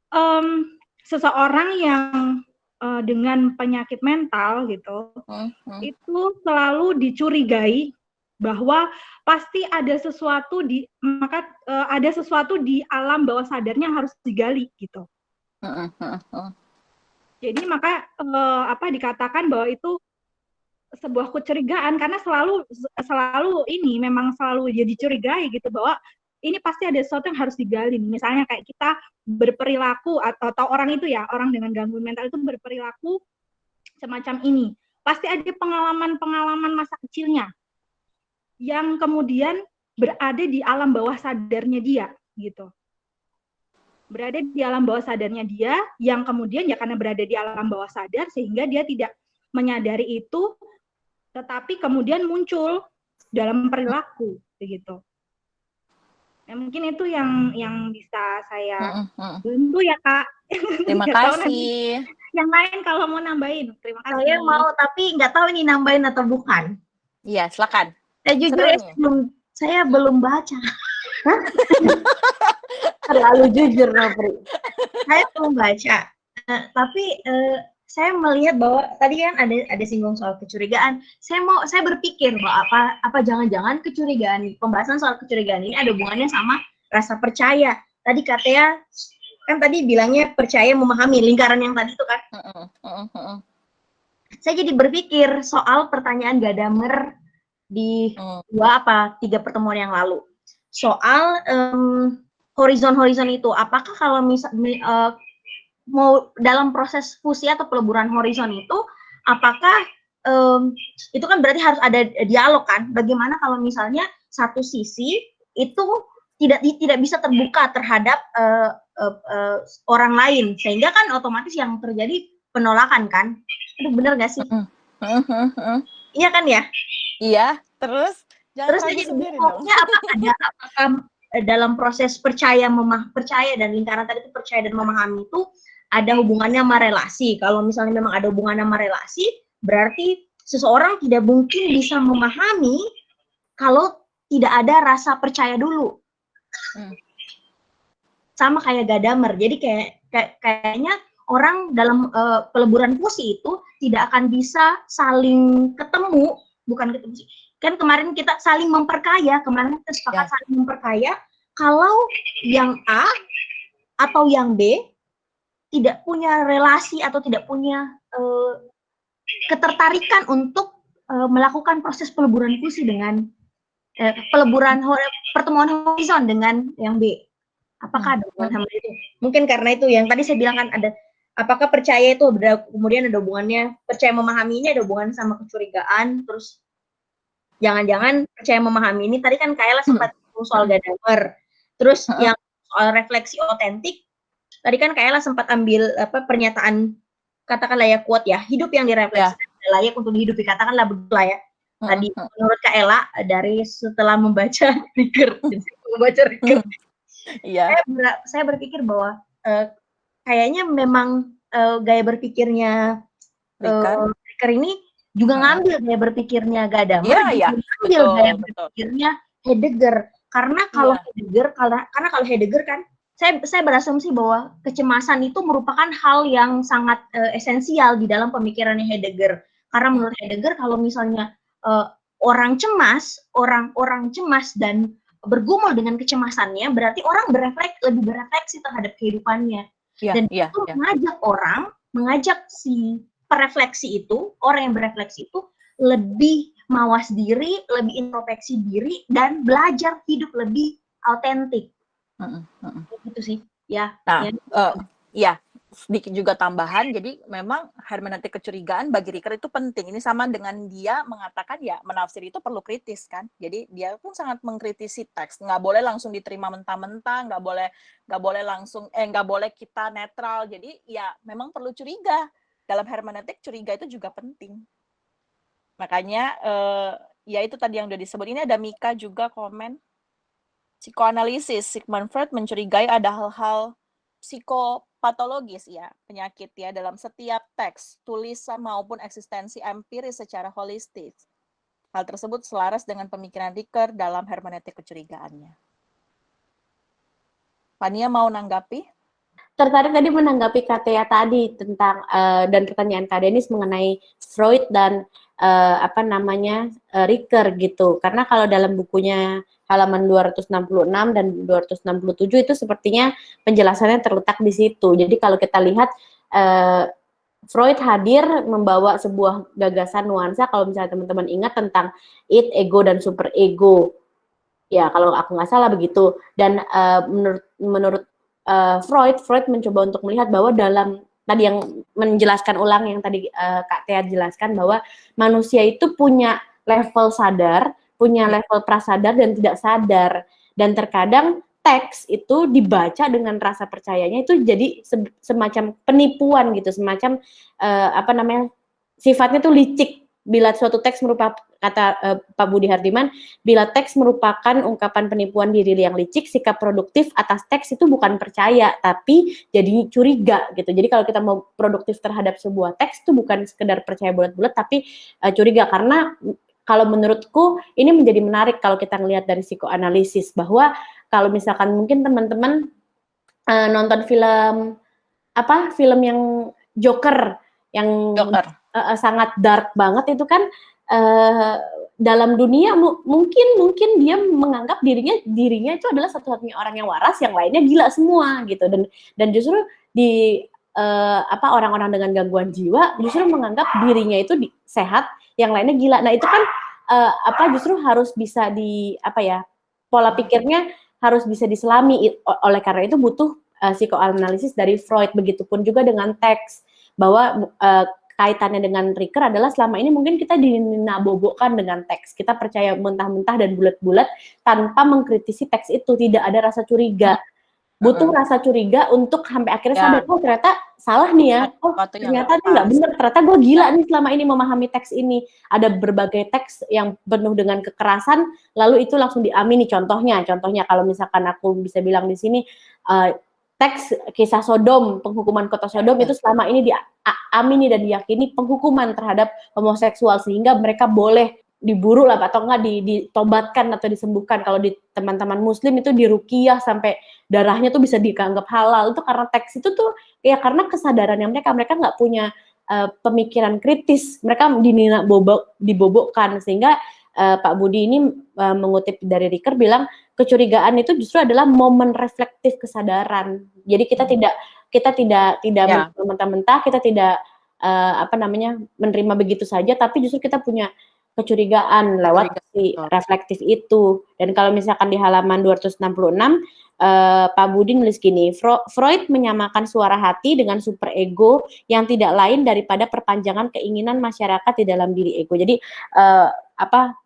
Hmm. seseorang yang dengan penyakit mental gitu, itu selalu dicurigai bahwa pasti ada sesuatu ada sesuatu di alam bawah sadarnya harus digali gitu. Jadi maka dikatakan bahwa itu sebuah kecurigaan karena selalu memang selalu jadi curigai gitu bahwa ini pasti ada sesuatu yang harus digali. Misalnya kayak kita berperilaku atau orang itu ya, orang dengan gangguan mental itu berperilaku semacam ini. Pasti ada pengalaman-pengalaman masa kecilnya yang kemudian berada di alam bawah sadarnya dia gitu. Berada di alam bawah sadarnya dia yang kemudian ya karena berada di alam bawah sadar sehingga dia tidak menyadari itu, tetapi kemudian muncul dalam perilaku begitu. Ya, mungkin itu yang bisa saya bantu ya Kak. Terima kasih. Yang lain kalau mau nambahin, terima kasih. Saya mau tapi nggak tahu ini nambahin atau bukan. Iya, silakan. Jujur saya belum baca. Terlalu jujur, Nopri. Saya belum baca. Tapi saya melihat bahwa tadi kan ada singgung soal kecurigaan. Saya berpikir bahwa apa jangan-jangan pembahasan soal kecurigaan ini ada hubungannya sama rasa percaya. Tadi katanya kan tadi bilangnya percaya memahami lingkaran yang tadi itu kan. Saya jadi berpikir soal pertanyaan Gadamer di 3 pertemuan yang lalu. Soal horizon-horizon itu, apakah kalau mau dalam proses fusi atau peleburan horizon itu, apakah itu kan berarti harus ada dialog kan? Bagaimana kalau misalnya satu sisi itu tidak bisa terbuka terhadap orang lain, sehingga kan otomatis yang terjadi penolakan kan? Itu benar nggak sih? Iya kan ya? Iya, terus jadi apakah dalam proses percaya dan lingkaran tadi itu percaya dan memahami itu ada hubungannya sama relasi. Kalau misalnya memang ada hubungannya sama relasi, berarti seseorang tidak mungkin bisa memahami kalau tidak ada rasa percaya dulu. Sama kayak Gadamer. Jadi kayaknya orang dalam peleburan fusi itu tidak akan bisa saling ketemu, bukan ketemu sih. Kan kemarin kita saling memperkaya, kemarin kita sepakat saling memperkaya, kalau yang A atau yang B tidak punya relasi atau tidak punya ketertarikan untuk melakukan proses peleburan fusi dengan pertemuan horizon dengan yang B. Apakah ada hubungan sama itu? Mungkin karena itu yang tadi saya bilang kan ada, apakah percaya itu kemudian ada hubungannya, percaya memahami ini ada hubungan sama kecurigaan, terus jangan-jangan percaya memahami ini, tadi kan Kaela sempat soal Gadamer, terus yang soal refleksi otentik, tadi kan Kaela sempat ambil pernyataan, katakanlah ya quote ya, hidup yang direfleksikan layak untuk dihidupi, katakanlah begitu ya. Tadi menurut Kaela dari setelah membaca Riker, saya berpikir bahwa kayaknya memang gaya berpikirnya Riker ini juga ngambil gaya berpikirnya Gadamer, ngambil gaya berpikirnya Heidegger. Karena kalau Heidegger kan, saya berasumsi bahwa kecemasan itu merupakan hal yang sangat esensial di dalam pemikirannya Heidegger. Karena menurut Heidegger kalau misalnya orang cemas dan bergumul dengan kecemasannya, berarti orang lebih berefleksi terhadap kehidupannya. Dan itu mengajak si perefleksi itu, orang yang berefleksi itu lebih mawas diri, lebih introspeksi diri, dan belajar hidup lebih autentik. Gitu sih, ya. Ya, sedikit juga tambahan. Jadi memang hermeneutik kecurigaan bagi Riker itu penting. Ini sama dengan dia mengatakan ya menafsir itu perlu kritis kan. Jadi dia pun sangat mengkritisi teks. Nggak boleh langsung diterima mentah-mentah. Nggak boleh kita netral. Jadi ya memang perlu curiga. Dalam hermeneutik curiga itu juga penting. Makanya ya itu tadi yang udah disebut. Ini ada Mika juga komen. Psikoanalisis, Sigmund Freud mencurigai ada hal-hal psikopatologis ya, penyakit ya dalam setiap teks, tulisan maupun eksistensi empiris secara holistis. Hal tersebut selaras dengan pemikiran Ricoeur dalam hermeneutik kecurigaannya. Fania mau nanggapi? Tertarik tadi menanggapi Katea tadi tentang dan pertanyaan Kak Denis mengenai Freud dan Ricoeur gitu. Karena kalau dalam bukunya halaman 266 dan 267 itu sepertinya penjelasannya terletak di situ. Jadi kalau kita lihat Freud hadir membawa sebuah gagasan nuansa, kalau misalnya teman-teman ingat tentang id, ego, dan super ego. Ya, kalau aku nggak salah begitu. Dan menurut Freud mencoba untuk melihat bahwa dalam tadi yang menjelaskan ulang yang tadi Kak Tia jelaskan bahwa manusia itu punya level sadar, punya level prasadar dan tidak sadar. Dan terkadang teks itu dibaca dengan rasa percayanya itu jadi semacam penipuan gitu, semacam sifatnya tuh licik. Bila suatu teks merupakan, kata Pak Budi Hardiman, bila teks merupakan ungkapan penipuan diri yang licik, sikap produktif atas teks itu bukan percaya, tapi jadi curiga gitu. Jadi kalau kita mau produktif terhadap sebuah teks itu bukan sekedar percaya bulat-bulat, tapi curiga. Karena kalau menurutku ini menjadi menarik kalau kita ngelihat dari psikoanalisis, bahwa kalau misalkan mungkin teman-teman nonton film yang Joker, yang sangat dark banget itu kan dalam dunia mungkin dia menganggap dirinya itu adalah satu-satunya orang yang waras, yang lainnya gila semua gitu. Dan justru di orang-orang dengan gangguan jiwa justru menganggap dirinya itu sehat, yang lainnya gila. Nah, itu kan justru harus bisa pola pikirnya harus bisa diselami. Oleh karena itu butuh psikoanalisis dari Freud. Begitupun juga dengan teks, bahwa kaitannya dengan Ricoeur adalah selama ini mungkin kita dinabobokkan dengan teks. Kita percaya mentah-mentah dan bulat-bulat tanpa mengkritisi teks itu. Tidak ada rasa curiga. Butuh rasa curiga untuk sampai akhirnya sadar, oh ternyata salah nih ya. Oh ternyata ini nggak benar. Ternyata gue gila nih selama ini memahami teks ini. Ada berbagai teks yang penuh dengan kekerasan, lalu itu langsung diamini. Contohnya kalau misalkan aku bisa bilang di sini, teks kisah Sodom, penghukuman kota Sodom itu selama ini diamini dan diyakini penghukuman terhadap homoseksual, sehingga mereka boleh diburu lah atau enggak ditobatkan atau disembuhkan. Kalau di teman-teman muslim itu diruqyah sampai darahnya tuh bisa dianggap halal. Itu karena teks itu tuh ya karena kesadarannya mereka nggak punya pemikiran kritis, mereka dibobokkan. Sehingga Pak Budi ini mengutip dari Ricoeur bilang kecurigaan itu justru adalah momen reflektif kesadaran. Jadi kita tidak mentah-mentah, kita tidak menerima begitu saja, tapi justru kita punya kecurigaan lewat si reflektif itu. Dan kalau misalkan di halaman 266 Pak Budi nulis gini, Freud menyamakan suara hati dengan super ego yang tidak lain daripada perpanjangan keinginan masyarakat di dalam diri ego. Jadi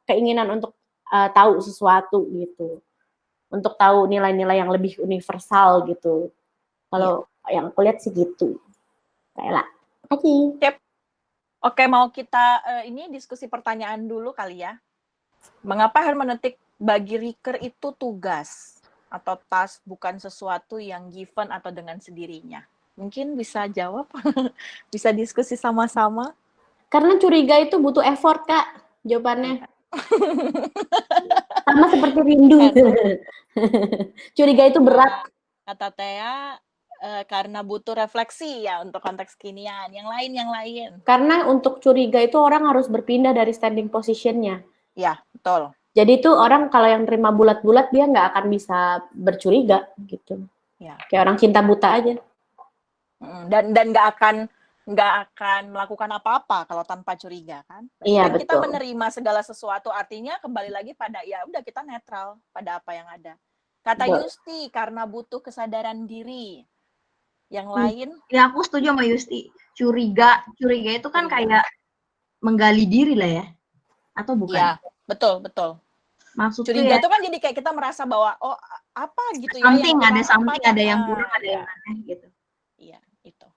keinginan untuk tahu sesuatu gitu, untuk tahu nilai-nilai yang lebih universal gitu. Kalau yang aku lihat sih gitu. Kayak Oke, mau kita ini diskusi pertanyaan dulu kali ya. Mengapa hermeneutik bagi Ricoeur itu tugas atau task, bukan sesuatu yang given atau dengan sendirinya? Mungkin bisa jawab, bisa diskusi sama-sama. Karena curiga itu butuh effort, Kak, jawabannya. Sama seperti rindu. Curiga itu berat. Kata Tea, karena butuh refleksi ya untuk konteks kekinian. Yang lain. Karena untuk curiga itu orang harus berpindah dari standing position-nya. Ya, betul. Jadi itu orang kalau yang terima bulat-bulat dia nggak akan bisa bercuriga gitu. Ya. Kayak orang cinta buta aja. Dan nggak akan melakukan apa-apa kalau tanpa curiga kan? Iya, betul. Kita menerima segala sesuatu, artinya kembali lagi pada ya udah kita netral pada apa yang ada. Kata Yusti, karena butuh kesadaran diri. Yang lain? Ya aku setuju sama Yusti. Curiga itu kan kayak menggali diri lah ya, atau bukan? Ya, betul. Maksudnya curiga itu kan jadi kayak kita merasa bahwa oh apa gitu ya? Ada yang kurang, ada yang aneh gitu. Iya, itu.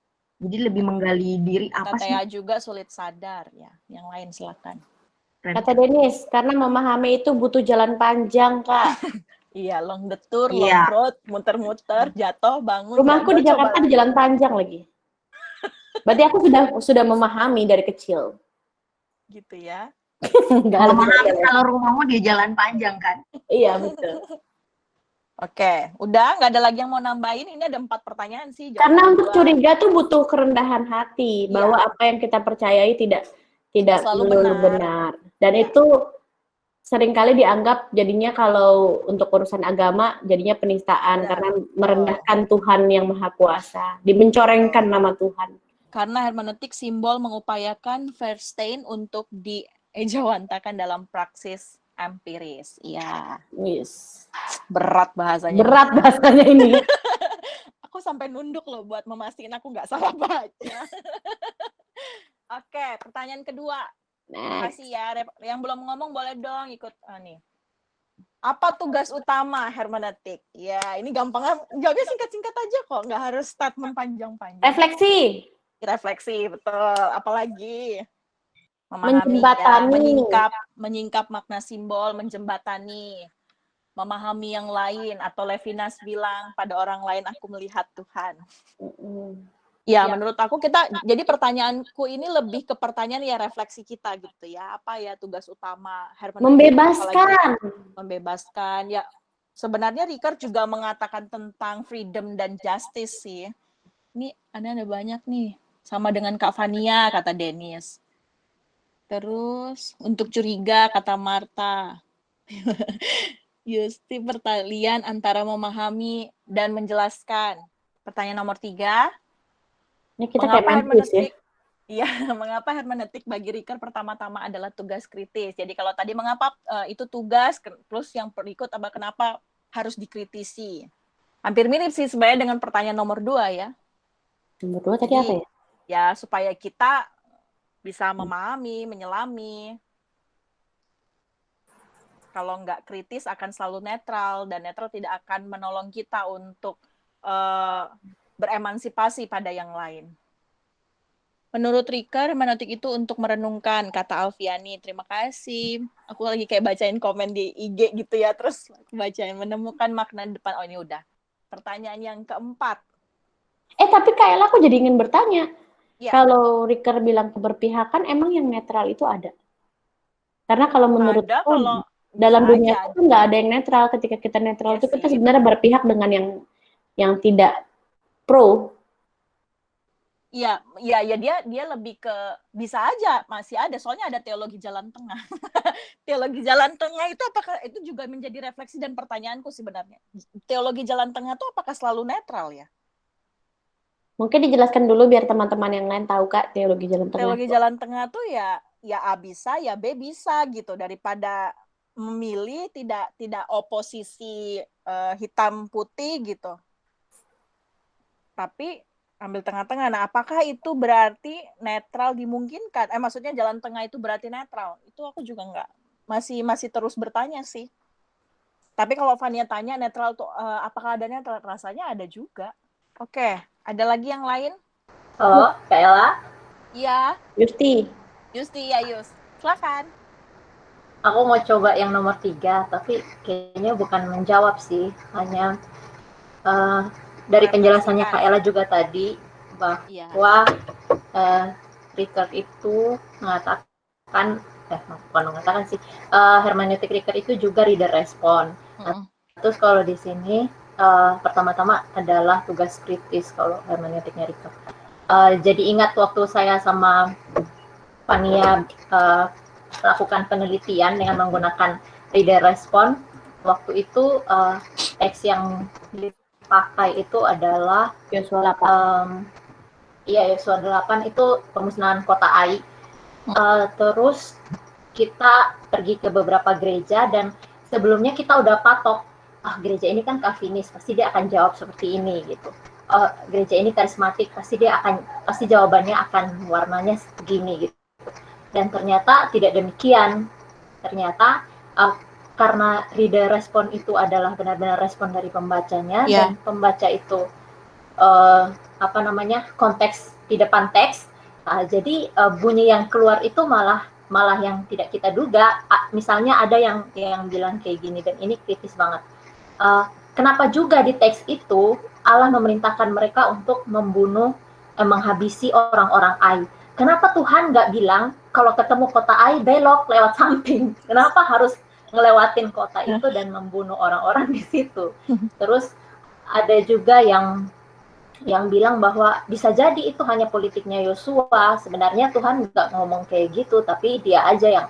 Jadi lebih menggali diri apa sih? Kata juga sulit sadar ya. Yang lain silakan. Kata Denis, karena memahami itu butuh jalan panjang, Kak. Iya, long detour, long Iya. road, muter-muter, jatuh, bangun, Rumahku jatuh, di coba Jakarta di lagi. Jalan Panjang lagi. Berarti aku sudah memahami dari kecil. Gitu ya. Nggak ada Memahami bedanya. kalau rumahmu di jalan panjang kan? Iya, betul. Oke, udah nggak ada lagi yang mau nambahin. Ini ada 4 pertanyaan sih. Karena Jawaban untuk gua curiga tuh butuh kerendahan hati Iya. bahwa apa yang kita percayai tidak selalu melulu benar. benar. Dan Iya. itu seringkali dianggap jadinya kalau untuk urusan agama jadinya penistaan Benar. karena merendahkan Tuhan yang Maha Kuasa, dimencorengkan nama Tuhan. Karena hermeneutik simbol mengupayakan Verstehen untuk diejawantakan dalam praksis empiris. Iya. Yes. Berat bahasanya. Berat bahasanya ini. Aku sampai nunduk loh buat memastikan aku nggak salah baca. Oke, pertanyaan kedua. Next. Kasih ya, yang belum ngomong boleh dong ikut nih. Apa tugas utama hermeneutik? Ya, ini gampang, jawabnya singkat-singkat aja kok, nggak harus statement panjang-panjang. Refleksi, betul. Apalagi memahami, ya, menyingkap makna simbol, menjembatani, memahami yang lain, atau Levinas bilang pada orang lain aku melihat Tuhan. Ya, menurut aku jadi pertanyaanku ini lebih ke pertanyaan ya refleksi kita gitu ya. Apa ya tugas utama hermeneutik? Membebaskan. Ya, sebenarnya Ricard juga mengatakan tentang freedom dan justice sih. Ini ada banyak nih. Sama dengan Kak Fania, kata Dennis. Terus, untuk curiga, kata Marta. Justi pertalian antara memahami dan menjelaskan. Pertanyaan nomor 3. Ini kita mengapa hermeneutik? Iya, mengapa hermeneutik bagi Ricard pertama-tama adalah tugas kritis. Jadi kalau tadi mengapa itu tugas, terus yang berikut kenapa harus dikritisi. Hampir mirip sih sebenarnya dengan pertanyaan nomor 2 ya. Nomor 2 tadi apa ya? Ya, supaya kita bisa memahami, menyelami. Kalau nggak kritis akan selalu netral, dan netral tidak akan menolong kita untuk beremansipasi pada yang lain. Menurut Ricard, hermeneutik itu untuk merenungkan, kata Alfiani. Terima kasih. Aku lagi kayak bacain komen di IG gitu ya, terus aku bacain menemukan makna depan. Oh, ini udah. Pertanyaan yang keempat. Tapi kayaknya aku jadi ingin bertanya. Ya. Kalau Ricard bilang keberpihakan, emang yang netral itu ada? Karena kalau menurutku dalam dunia itu nggak ada yang netral. Ketika kita netral itu kita sebenarnya berpihak dengan yang tidak pro. Iya, dia lebih ke bisa aja masih ada, soalnya ada teologi jalan tengah. Teologi jalan tengah itu apakah itu juga menjadi refleksi dan pertanyaanku sebenarnya. Teologi jalan tengah itu apakah selalu netral ya? Mungkin dijelaskan dulu biar teman-teman yang lain tahu Kak teologi jalan tengah. Teologi jalan tengah tuh ya A bisa, ya B bisa gitu, daripada memilih tidak oposisi hitam putih gitu. Tapi ambil tengah-tengah. Nah, apakah itu berarti netral dimungkinkan? Maksudnya jalan tengah itu berarti netral? Itu aku juga masih terus bertanya sih. Tapi kalau Fania tanya netral tuh apakah ada netral? Rasanya ada juga. Oke, ada lagi yang lain? Halo, Kak Ella? Iya. Yusti, ya Yus. Silakan. Aku mau coba yang nomor 3, tapi kayaknya bukan menjawab sih, hanya dari penjelasannya Kak Ella juga tadi bahwa Ricard itu mengatakan hermeneutik Ricard itu juga reader respon. Terus kalau di sini pertama-tama adalah tugas kritis kalau hermeneutiknya Ricard. Jadi ingat waktu saya sama Fania melakukan penelitian dengan menggunakan reader respon, waktu itu teks yang dipakai itu adalah Yosua 8. Yosua 8 itu pemusnahan kota Ai. Terus kita pergi ke beberapa gereja dan sebelumnya kita udah patok, gereja ini kan Calvinis, pasti dia akan jawab seperti ini gitu. Gereja ini karismatik, pasti jawabannya akan warnanya segini gitu. Dan ternyata tidak demikian. Ternyata karena reader respon itu adalah benar-benar respon dari pembacanya, dan pembaca itu konteks di depan teks. Jadi bunyi yang keluar itu malah yang tidak kita duga. Misalnya ada yang bilang kayak gini, dan ini kritis banget. kenapa juga di teks itu Allah memerintahkan mereka untuk menghabisi orang-orang Ai. Kenapa Tuhan nggak bilang kalau ketemu kota Ai belok lewat samping? Kenapa harus ngelewatin kota itu dan membunuh orang-orang di situ? Terus ada juga yang bilang bahwa bisa jadi itu hanya politiknya Yosua. Sebenarnya Tuhan nggak ngomong kayak gitu, tapi dia aja yang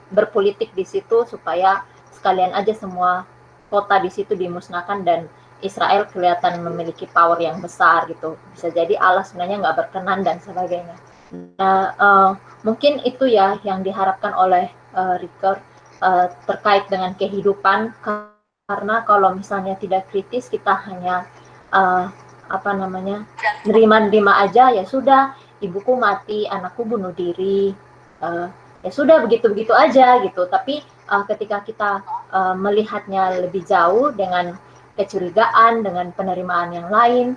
berpolitik di situ supaya sekalian aja semua kota di situ dimusnahkan dan Israel kelihatan memiliki power yang besar gitu. Bisa jadi Allah sebenarnya nggak berkenan dan sebagainya. Nah, mungkin itu ya yang diharapkan oleh Ricker terkait dengan kehidupan, karena kalau misalnya tidak kritis kita hanya nerima aja, ya sudah, ibuku mati, anakku bunuh diri, ya sudah begitu-begitu aja gitu. Tapi ketika kita melihatnya lebih jauh dengan kecurigaan, dengan penerimaan yang lain,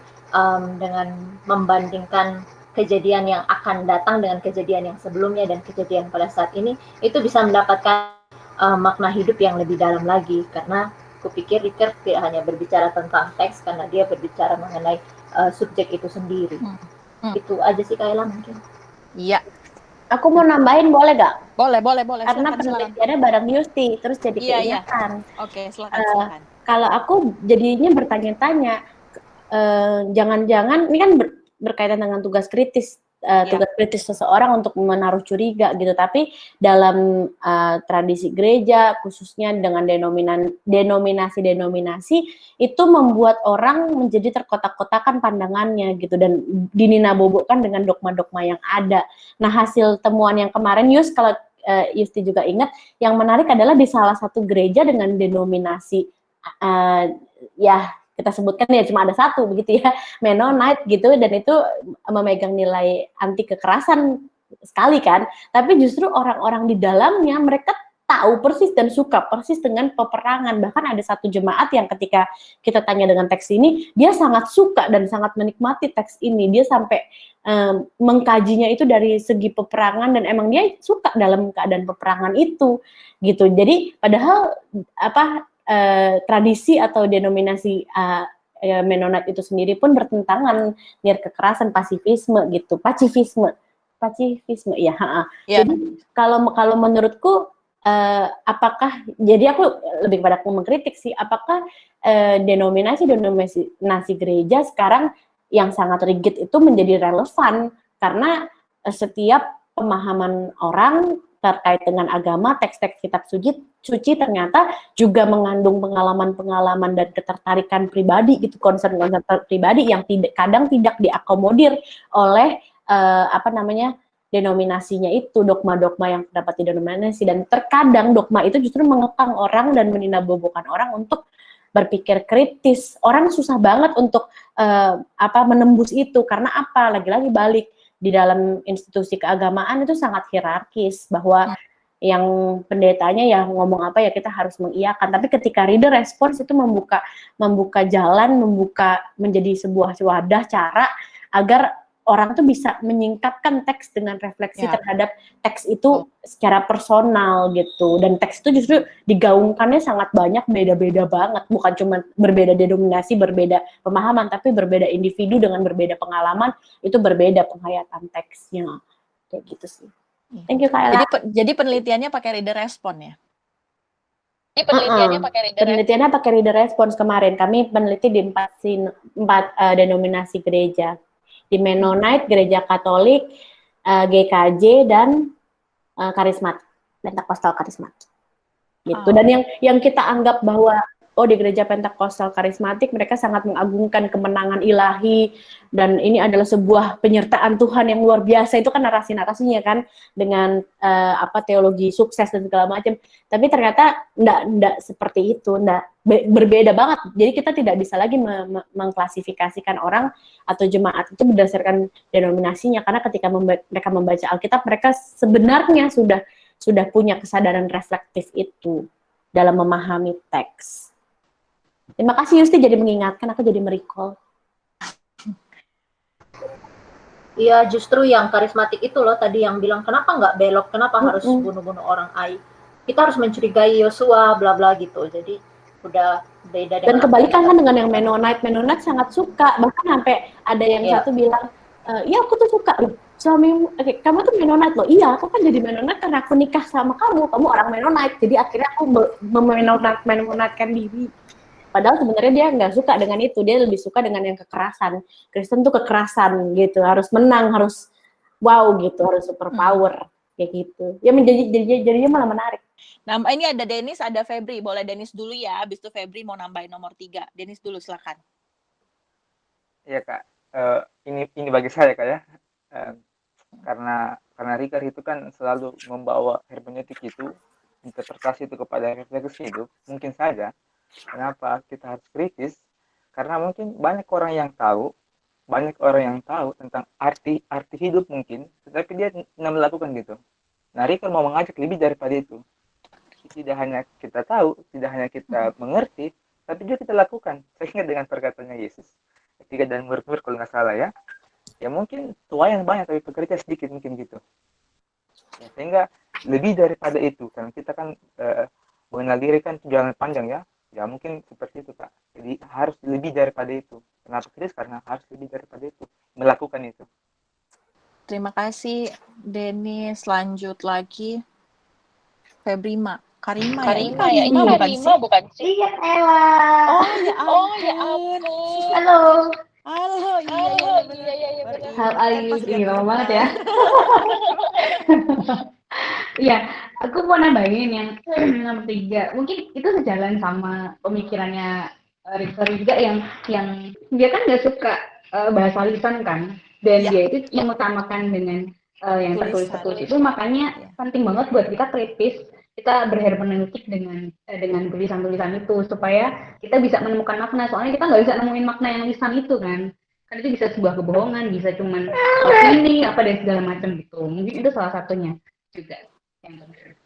dengan membandingkan kejadian yang akan datang dengan kejadian yang sebelumnya dan kejadian pada saat ini, itu bisa mendapatkan makna hidup yang lebih dalam lagi. Karena kupikir Ricker tidak hanya berbicara tentang teks, karena dia berbicara mengenai subjek itu sendiri. Itu aja sih Kayla mungkin. Iya. Aku mau nambahin, boleh gak? Boleh. Karena penelitiannya bareng Yusti, terus jadi keingetan. Oke, silakan. Kalau aku jadinya bertanya-tanya, jangan-jangan ini kan berkaitan dengan tugas kritis seseorang untuk menaruh curiga gitu. Tapi dalam tradisi gereja, khususnya dengan denominasi itu membuat orang menjadi terkotak-kotakan pandangannya gitu, dan dininabobokan dengan dogma-dogma yang ada. Nah, hasil temuan yang kemarin, kalau Yusti juga ingat, yang menarik adalah di salah satu gereja dengan denominasi ya kita sebutkan ya cuma ada satu begitu ya, Mennonite gitu, dan itu memegang nilai anti kekerasan sekali kan, tapi justru orang-orang di dalamnya mereka tahu persis dan suka persis dengan peperangan. Bahkan ada satu jemaat yang ketika kita tanya dengan teks ini, dia sangat suka dan sangat menikmati teks ini. Dia sampai mengkajinya itu dari segi peperangan, dan emang dia suka dalam keadaan peperangan itu gitu. Jadi padahal tradisi atau denominasi Mennonite itu sendiri pun bertentangan dengan kekerasan, pasifisme gitu, pacifisme ya. Jadi kalau menurutku apakah, jadi aku lebih pada mengkritik sih, apakah denominasi gereja sekarang yang sangat rigid itu menjadi relevan, karena setiap pemahaman orang terkait dengan agama, teks-teks kitab suci ternyata juga mengandung pengalaman-pengalaman dan ketertarikan pribadi gitu, concern-concern pribadi yang kadang tidak diakomodir oleh denominasinya itu, dogma-dogma yang terdapat di denominasi. Dan terkadang dogma itu justru mengekang orang dan meninabobokan orang untuk berpikir kritis. Orang susah banget untuk menembus itu, karena lagi-lagi balik di dalam institusi keagamaan itu sangat hierarkis, bahwa yang pendetanya yang ngomong apa ya kita harus mengiyakan. Tapi ketika reader response itu membuka jalan, menjadi sebuah wadah cara agar orang tuh bisa menyingkapkan teks dengan refleksi terhadap teks itu secara personal gitu. Dan teks itu justru digaungkannya sangat banyak, beda-beda banget. Bukan cuma berbeda denominasi, berbeda pemahaman, tapi berbeda individu dengan berbeda pengalaman, itu berbeda penghayatan teksnya. Kayak gitu sih. Thank you, Kayla. Jadi penelitiannya pakai reader response ya? Penelitiannya pakai reader response kemarin. Kami peneliti di empat denominasi gereja. Di Mennonite, Gereja Katolik, GKJ, dan Karismatik, Pentakosta Karismatik. Gitu. Dan yang kita anggap bahwa di Gereja Pentakosta Karismatik mereka sangat mengagungkan kemenangan ilahi, dan ini adalah sebuah penyertaan Tuhan yang luar biasa. Itu kan narasi-narasinya kan, dengan teologi sukses dan segala macam. Tapi ternyata enggak seperti itu, berbeda banget. Jadi kita tidak bisa lagi mengklasifikasikan orang atau jemaat itu berdasarkan denominasinya, karena ketika mereka membaca Alkitab, mereka sebenarnya sudah punya kesadaran reflektif itu dalam memahami teks. Terima kasih Yusti jadi mengingatkan, aku jadi merecall. Iya, justru yang karismatik itu loh tadi yang bilang kenapa nggak belok, kenapa harus bunuh-bunuh orang Ai. Kita harus mencurigai Yosua, bla bla gitu. Jadi udah beda Dan dengan kebalikan kan dengan yang Mennonite sangat suka, bahkan sampai ada yang satu bilang, iya aku tuh suka, suami kamu tuh Mennonite loh, iya aku kan jadi Mennonite karena aku nikah sama kamu orang Mennonite, jadi akhirnya aku Mennonite-kan diri. Padahal sebenarnya dia nggak suka dengan itu, dia lebih suka dengan yang kekerasan. Kristen tuh kekerasan gitu, harus menang, harus wow gitu, harus super power kayak gitu. Ya jadinya malah menarik. Nah, ini ada Dennis, ada Febri. Boleh Dennis dulu ya, habis itu Febri mau nambahin nomor 3. Dennis dulu, silakan. Iya Kak, ini bagi saya Kak ya, karena Ricard itu kan selalu membawa hermeneutik itu, interpretasi itu kepada refleksi hidup. Mungkin saja kenapa kita harus kritis, karena mungkin banyak orang yang tahu tentang arti hidup mungkin, tetapi dia nggak melakukan gitu. Nah, Ricard mau mengajak lebih daripada itu. Tidak hanya kita tahu, tidak hanya kita mengerti, tapi juga kita lakukan. Saya ingat dengan perkataannya Yesus, ketika dan murid-murid kalau nggak salah ya, ya mungkin tuayan banyak tapi pekerja sedikit mungkin gitu. Ya, sehingga lebih daripada itu, karena kita kan mengenal diri kan jalan panjang ya, ya mungkin seperti itu Kak. Jadi harus lebih daripada itu. Kenapa kritis? Karena harus lebih daripada itu, melakukan itu. Terima kasih Dennis. Lanjut lagi Febri Karima ya, ini Karima bukan sih? Iya, Ella. Oh ya ampun. Halo. Halo, iya benar. How are you? Ini lama banget ya. Iya, aku mau nambahin yang nomor 3. Mungkin itu sejalan sama pemikirannya Richter juga yang dia kan nggak suka bahasa lisan kan, dan dia itu mengutamakan dengan yang tertulis itu, makanya penting banget buat kita kritis, kita berhermeneutik dengan tulisan-tulisan itu supaya kita bisa menemukan makna. Soalnya kita nggak bisa nemuin makna yang lisan itu kan itu bisa sebuah kebohongan, bisa cuman opini apa dan segala macam gitu. Mungkin itu salah satunya juga.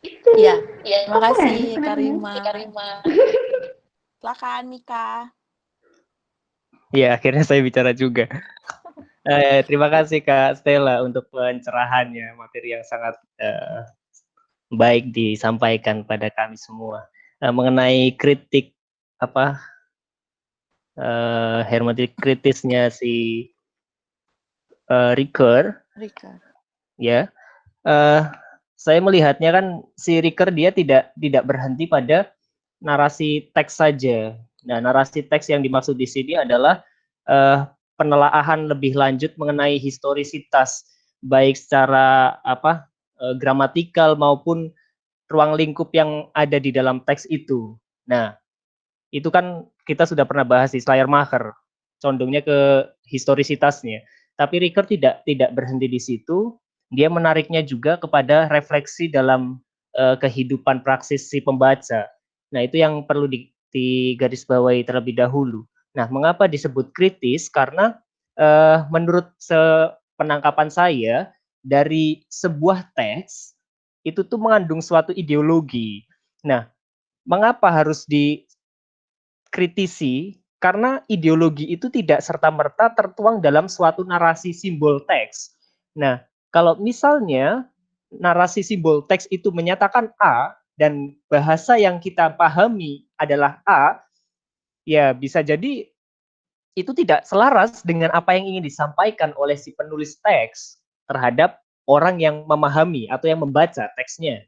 Itu. Iya. Terima kasih Karima. Silakan Mika. Iya, akhirnya saya bicara juga. Terima kasih Kak Stella untuk pencerahannya, materi yang sangat baik disampaikan pada kami semua mengenai kritik hermeneutik kritisnya si Ricoeur. Ya, saya melihatnya kan si Ricoeur dia tidak berhenti pada narasi teks saja. Nah, narasi teks yang dimaksud di sini adalah penelaahan lebih lanjut mengenai historisitas, baik secara gramatikal maupun ruang lingkup yang ada di dalam teks itu. Nah, itu kan kita sudah pernah bahas di Schleiermacher, condongnya ke historisitasnya. Tapi Ricoeur tidak berhenti di situ, dia menariknya juga kepada refleksi dalam kehidupan praksis si pembaca. Nah, itu yang perlu digarisbawahi terlebih dahulu. Nah, mengapa disebut kritis? Karena menurut penangkapan saya, dari sebuah teks, itu tuh mengandung suatu ideologi. Nah, mengapa harus dikritisi? Karena ideologi itu tidak serta-merta tertuang dalam suatu narasi simbol teks. Nah, kalau misalnya narasi simbol teks itu menyatakan A, dan bahasa yang kita pahami adalah A, ya bisa jadi itu tidak selaras dengan apa yang ingin disampaikan oleh si penulis teks terhadap orang yang memahami atau yang membaca teksnya.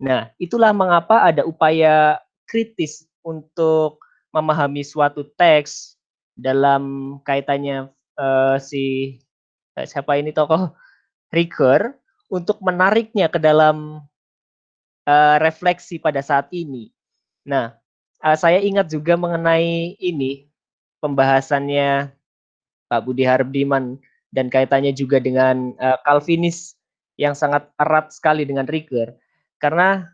Nah, itulah mengapa ada upaya kritis untuk memahami suatu teks dalam kaitannya siapa ini tokoh Ricoeur untuk menariknya ke dalam refleksi pada saat ini. Nah, saya ingat juga mengenai ini pembahasannya Pak Budi Hardiman dan kaitannya juga dengan Calvinis yang sangat erat sekali dengan Ricoeur, karena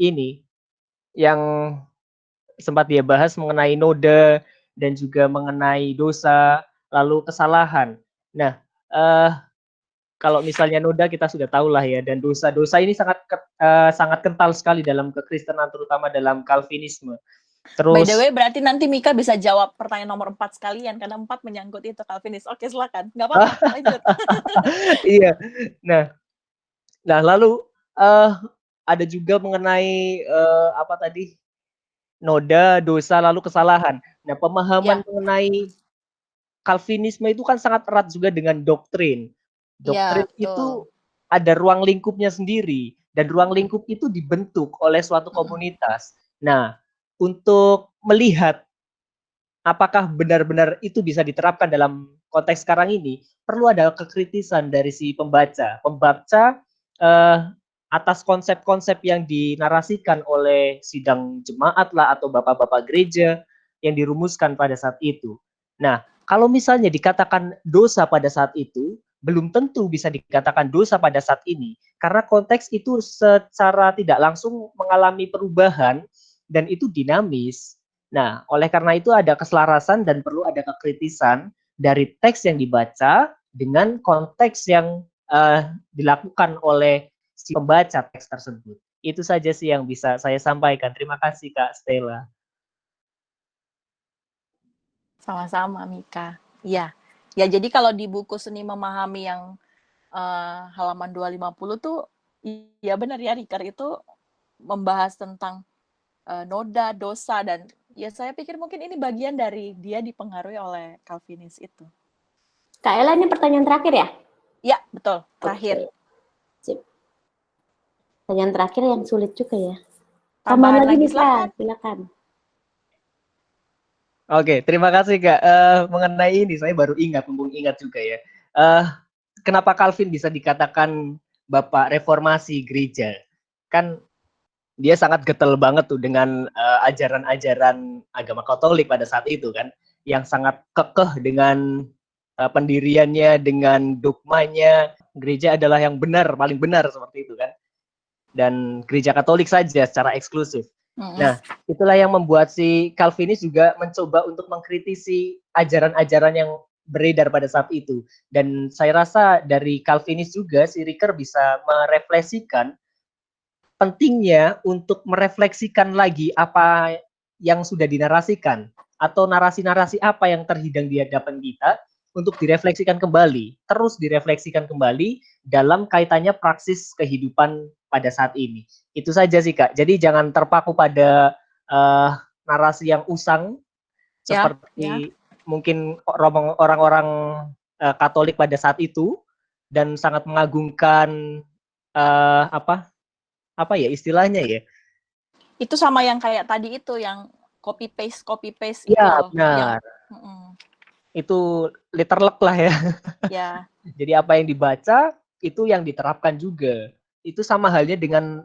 ini yang sempat dia bahas mengenai noda dan juga mengenai dosa lalu kesalahan. Nah, kalau misalnya noda kita sudah tahu lah ya, dan dosa ini sangat kental sekali dalam kekristenan, terutama dalam Calvinisme. Terus, by the way, berarti nanti Mika bisa jawab pertanyaan nomor 4 sekalian, karena 4 menyangkut itu Calvinis. Oke, silakan. Nggak apa-apa, lanjut. Iya. Nah, lalu ada juga mengenai apa tadi? noda, dosa, lalu kesalahan. Nah, Ya. pemahaman mengenai Calvinisme itu kan sangat erat juga dengan doktrin. Iya, Doktrin itu betul. ada ruang lingkupnya sendiri, dan ruang lingkup itu dibentuk oleh suatu komunitas. Nah, untuk melihat apakah benar-benar itu bisa diterapkan dalam konteks sekarang ini, perlu ada kekritisan dari si pembaca. Pembaca atas konsep-konsep yang dinarasikan oleh sidang jemaat lah atau bapak-bapak gereja yang dirumuskan pada saat itu. Nah, kalau misalnya dikatakan dosa pada saat itu, belum tentu bisa dikatakan dosa pada saat ini, karena konteks itu secara tidak langsung mengalami perubahan dan itu dinamis. Nah, oleh karena itu ada keselarasan dan perlu ada kekritisan dari teks yang dibaca dengan konteks yang dilakukan oleh si pembaca teks tersebut. Itu saja sih yang bisa saya sampaikan. Terima kasih Kak Stella. Sama-sama, Mika. Iya. Ya, jadi kalau di buku Seni Memahami yang halaman 250 tuh, iya benar ya, Ricker itu membahas tentang noda, dosa, dan ya saya pikir mungkin ini bagian dari dia dipengaruhi oleh Calvinis itu. Kak Ella, ini pertanyaan terakhir ya? Ya, betul. Terakhir. Oke. Sip. Pertanyaan terakhir yang sulit juga ya. Tambahan Tambahan lagi lagi, bisa, silakan. Oke, terima kasih Kak. Mengenai ini saya baru mumpung ingat juga ya. Kenapa Calvin bisa dikatakan bapak reformasi gereja? Kan dia sangat getol banget tuh dengan ajaran-ajaran agama Katolik pada saat itu kan, yang sangat kekeh dengan pendiriannya, dengan dogmanya. Gereja adalah yang benar, paling benar seperti itu kan. Dan gereja Katolik saja secara eksklusif. Nah, itulah yang membuat si Calvinis juga mencoba untuk mengkritisi ajaran-ajaran yang beredar pada saat itu. Dan saya rasa dari Calvinis juga si Ricker bisa merefleksikan pentingnya untuk merefleksikan lagi apa yang sudah dinarasikan atau narasi-narasi apa yang terhidang di hadapan kita untuk direfleksikan kembali, terus direfleksikan kembali dalam kaitannya praksis kehidupan pada saat ini. Itu saja sih Kak. Jadi jangan terpaku pada narasi yang usang seperti mungkin orang-orang Katolik pada saat itu dan sangat mengagungkan apa ya istilahnya ya? Itu sama yang kayak tadi itu yang copy paste itu Ya, loh. benar. Itu literlek lah ya. Ya. Jadi apa yang dibaca itu yang diterapkan juga. Itu sama halnya dengan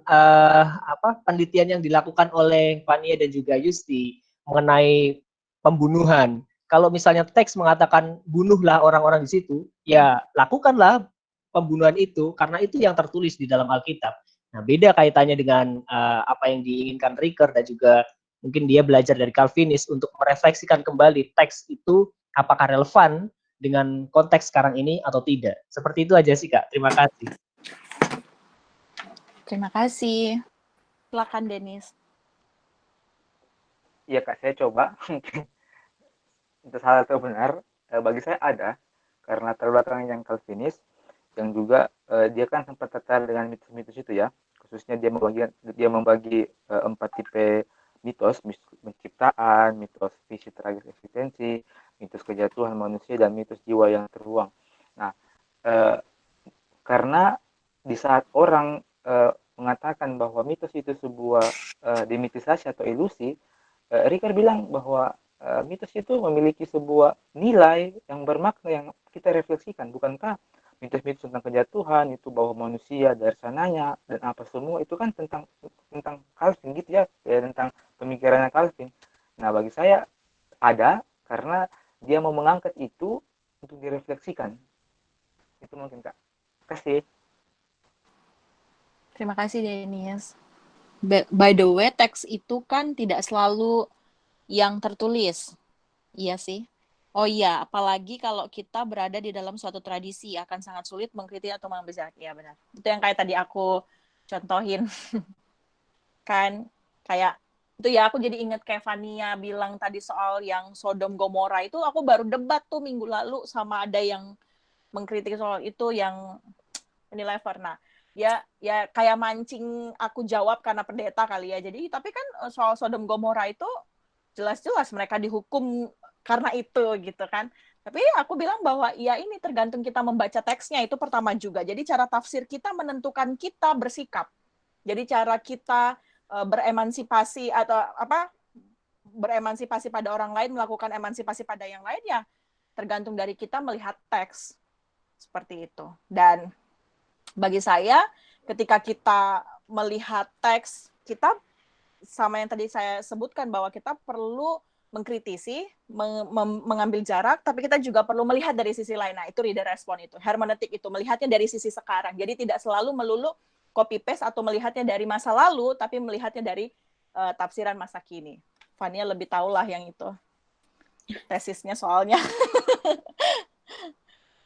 penelitian yang dilakukan oleh Vania dan juga Yusti mengenai pembunuhan. Kalau misalnya teks mengatakan bunuhlah orang-orang di situ, ya lakukanlah pembunuhan itu karena itu yang tertulis di dalam Alkitab. Nah, beda kaitannya dengan apa yang diinginkan Ricker dan juga mungkin dia belajar dari Calvinis untuk merefleksikan kembali teks itu apakah relevan dengan konteks sekarang ini atau tidak. Seperti itu aja sih Kak. Terima kasih. Terima kasih. Silakan Dennis. Iya Kak, saya coba. Itu salah atau benar, bagi saya ada, karena terbelakang yang Calvinis, yang juga dia kan sempat tertarik dengan mitos-mitos itu ya, khususnya dia membagi 4 tipe mitos penciptaan, mitos visi tragis eksistensi, mitos kejatuhan manusia, dan mitos jiwa yang terbuang. Nah, karena di saat orang mengatakan bahwa mitos itu sebuah demitisasi atau ilusi, Ricker bilang bahwa mitos itu memiliki sebuah nilai yang bermakna yang kita refleksikan. Bukankah mitos-mitos tentang kejatuhan itu bahwa manusia dari sananya dan apa semua itu kan tentang Calvin gitu ya, tentang pemikirannya Calvin. Nah, bagi saya ada karena dia mau mengangkat itu untuk direfleksikan. Itu mungkin Kak. Terima kasih. Terima kasih Dennis. By the way, teks itu kan tidak selalu yang tertulis. Iya sih. Oh iya, apalagi kalau kita berada di dalam suatu tradisi akan sangat sulit mengkritik atau mengambil. Iya benar. Itu yang kayak tadi aku contohin. Kan kayak itu ya, aku jadi inget kayak Vania bilang tadi soal yang Sodom Gomora itu, aku baru debat tuh minggu lalu sama ada yang mengkritik soal itu yang Unilever. Nah, ya kayak mancing aku jawab karena pendeta kali ya. Jadi tapi kan soal Sodom Gomora itu jelas-jelas mereka dihukum karena itu gitu kan. Tapi aku bilang bahwa ya ini tergantung kita membaca teksnya itu pertama juga. Jadi cara tafsir kita menentukan kita bersikap. Jadi cara kita beremansipasi atau beremansipasi pada orang lain, melakukan emansipasi pada yang lain ya tergantung dari kita melihat teks seperti itu. Dan bagi saya, ketika kita melihat teks, kita sama yang tadi saya sebutkan bahwa kita perlu mengkritisi, mengambil jarak, tapi kita juga perlu melihat dari sisi lain. Nah, itu reader respon itu. Hermeneutik itu, melihatnya dari sisi sekarang. Jadi tidak selalu melulu copy-paste atau melihatnya dari masa lalu, tapi melihatnya dari tafsiran masa kini. Fania lebih tahulah yang itu. Tesisnya soalnya.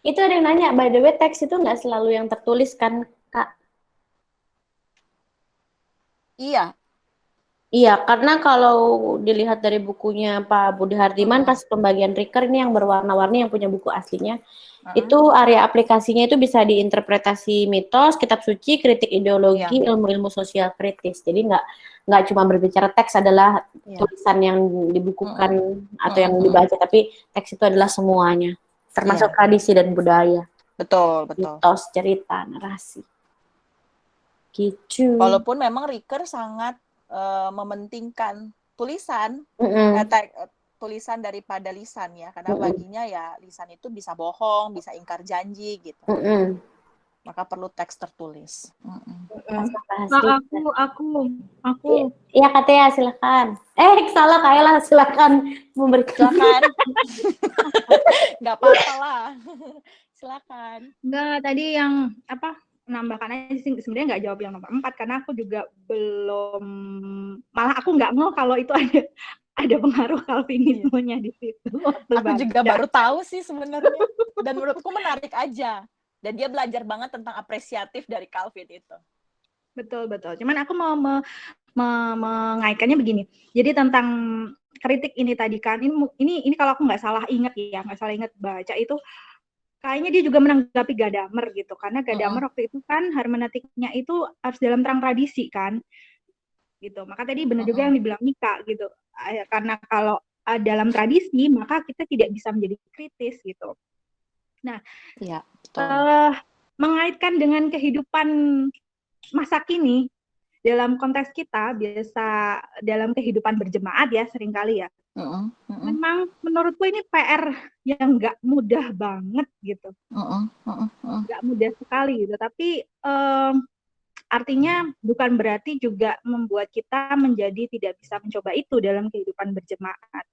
Itu ada yang nanya, by the way, teks itu nggak selalu yang tertulis kan, Kak? Iya. Iya, karena kalau dilihat dari bukunya Pak Budi Hardiman, pas pembagian Riker ini yang berwarna-warni, yang punya buku aslinya, itu area aplikasinya itu bisa diinterpretasi mitos, kitab suci, kritik ideologi, ilmu-ilmu sosial kritis. Jadi nggak cuma berbicara teks adalah tulisan yang dibukukan atau yang dibaca, tapi teks itu adalah semuanya. Termasuk tradisi dan budaya. Betul. Mitos, cerita, narasi. Gitu. Walaupun memang Riker sangat mementingkan tulisan, tulisan daripada lisan ya. Karena baginya ya lisan itu bisa bohong, bisa ingkar janji gitu. Maka perlu teks tertulis. Aku. Iya Katea, silakan. Salah Kaela, silakan memberikan. Silakan. Nggak apa-apa lah. Silakan. Enggak, tadi yang menambahkan aja sih, sebenarnya nggak jawab yang nomor 4 karena aku juga belum, malah aku nggak ngeh kalau itu ada pengaruh Calvinismenya di situ. Aku juga baru tahu sih sebenarnya, dan menurutku menarik aja. Dan dia belajar banget tentang apresiatif dari Calvin itu. Betul. Cuman aku mau mengaitkannya begini. Jadi tentang kritik ini tadi kan, ini kalau aku nggak salah ingat baca itu, kayaknya dia juga menanggapi Gadamer gitu. Karena Gadamer waktu itu kan hermeneutiknya itu harus dalam terang tradisi kan. Gitu. Maka tadi benar juga yang dibilang Mika gitu. Karena kalau dalam tradisi, maka kita tidak bisa menjadi kritis gitu. Nah, mengaitkan dengan kehidupan masa kini dalam konteks kita biasa dalam kehidupan berjemaat ya seringkali ya. Memang menurutku ini PR yang nggak mudah banget gitu, nggak mudah sekali gitu. Tapi artinya bukan berarti juga membuat kita menjadi tidak bisa mencoba itu dalam kehidupan berjemaat.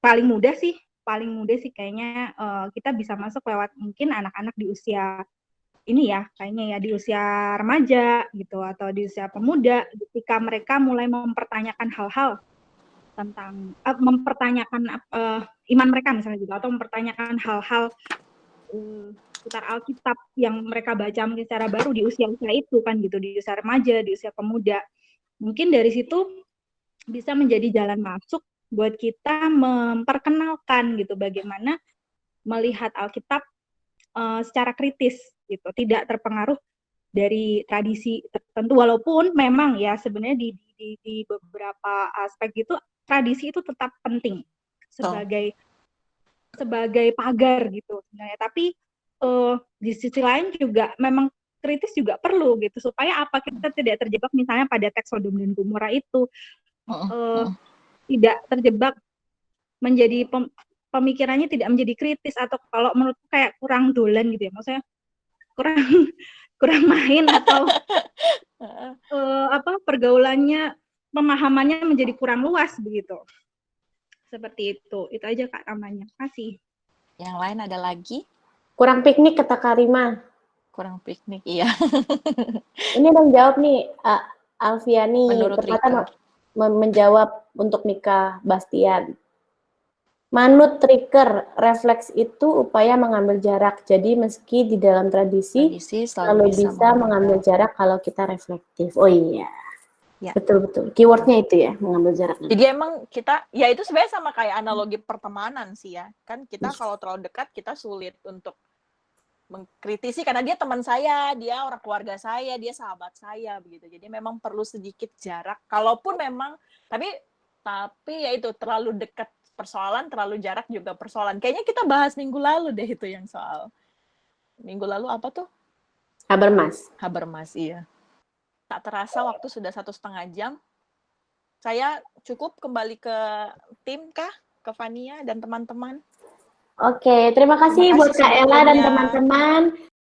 Paling mudah sih kayaknya kita bisa masuk lewat mungkin anak-anak di usia ini ya, kayaknya ya di usia remaja gitu atau di usia pemuda, ketika mereka mulai mempertanyakan hal-hal tentang mempertanyakan iman mereka misalnya gitu, atau mempertanyakan hal-hal seputar Alkitab yang mereka baca mungkin secara baru di usia-usia itu kan gitu, di usia remaja, di usia pemuda. Mungkin dari situ bisa menjadi jalan masuk buat kita memperkenalkan gitu bagaimana melihat Alkitab secara kritis gitu, tidak terpengaruh dari tradisi tertentu, walaupun memang ya sebenarnya di beberapa aspek gitu tradisi itu tetap penting sebagai pagar gitu sebenarnya. Tapi di sisi lain juga memang kritis juga perlu gitu supaya kita tidak terjebak misalnya pada teks Sodom dan Gomora itu. Tidak terjebak menjadi pemikirannya tidak menjadi kritis, atau kalau menurutku kayak kurang dolan gitu ya, maksudnya kurang main atau pergaulannya, pemahamannya menjadi kurang luas begitu. Seperti itu aja Kak namanya. Kasih. Yang lain ada lagi? Kurang piknik kata Karima. Kurang piknik, iya. Ini ada yang jawab nih, Alfiani. Menurut Riker. Menjawab untuk Mika Bastian. Manut Riker, refleks itu upaya mengambil jarak. Jadi meski di dalam tradisi selalu bisa mengambil jarak kalau kita reflektif. Oh iya. Ya. Betul. Keywordnya itu ya, mengambil jarak. Jadi emang kita, ya itu sebenarnya sama kayak analogi pertemanan sih ya. Kan kita kalau terlalu dekat, kita sulit untuk mengkritisi karena dia teman saya, dia orang keluarga saya, dia sahabat saya begitu. Jadi memang perlu sedikit jarak. Kalaupun memang tapi ya itu terlalu dekat persoalan, terlalu jarak juga persoalan. Kayaknya kita bahas minggu lalu deh itu yang soal minggu lalu apa tuh? Habermas. Habermas, iya. Tak terasa waktu sudah 1,5 jam. Saya cukup kembali ke tim kah? Ke Fania dan teman-teman. Oke, terima kasih buat Kak Ella dan teman-teman.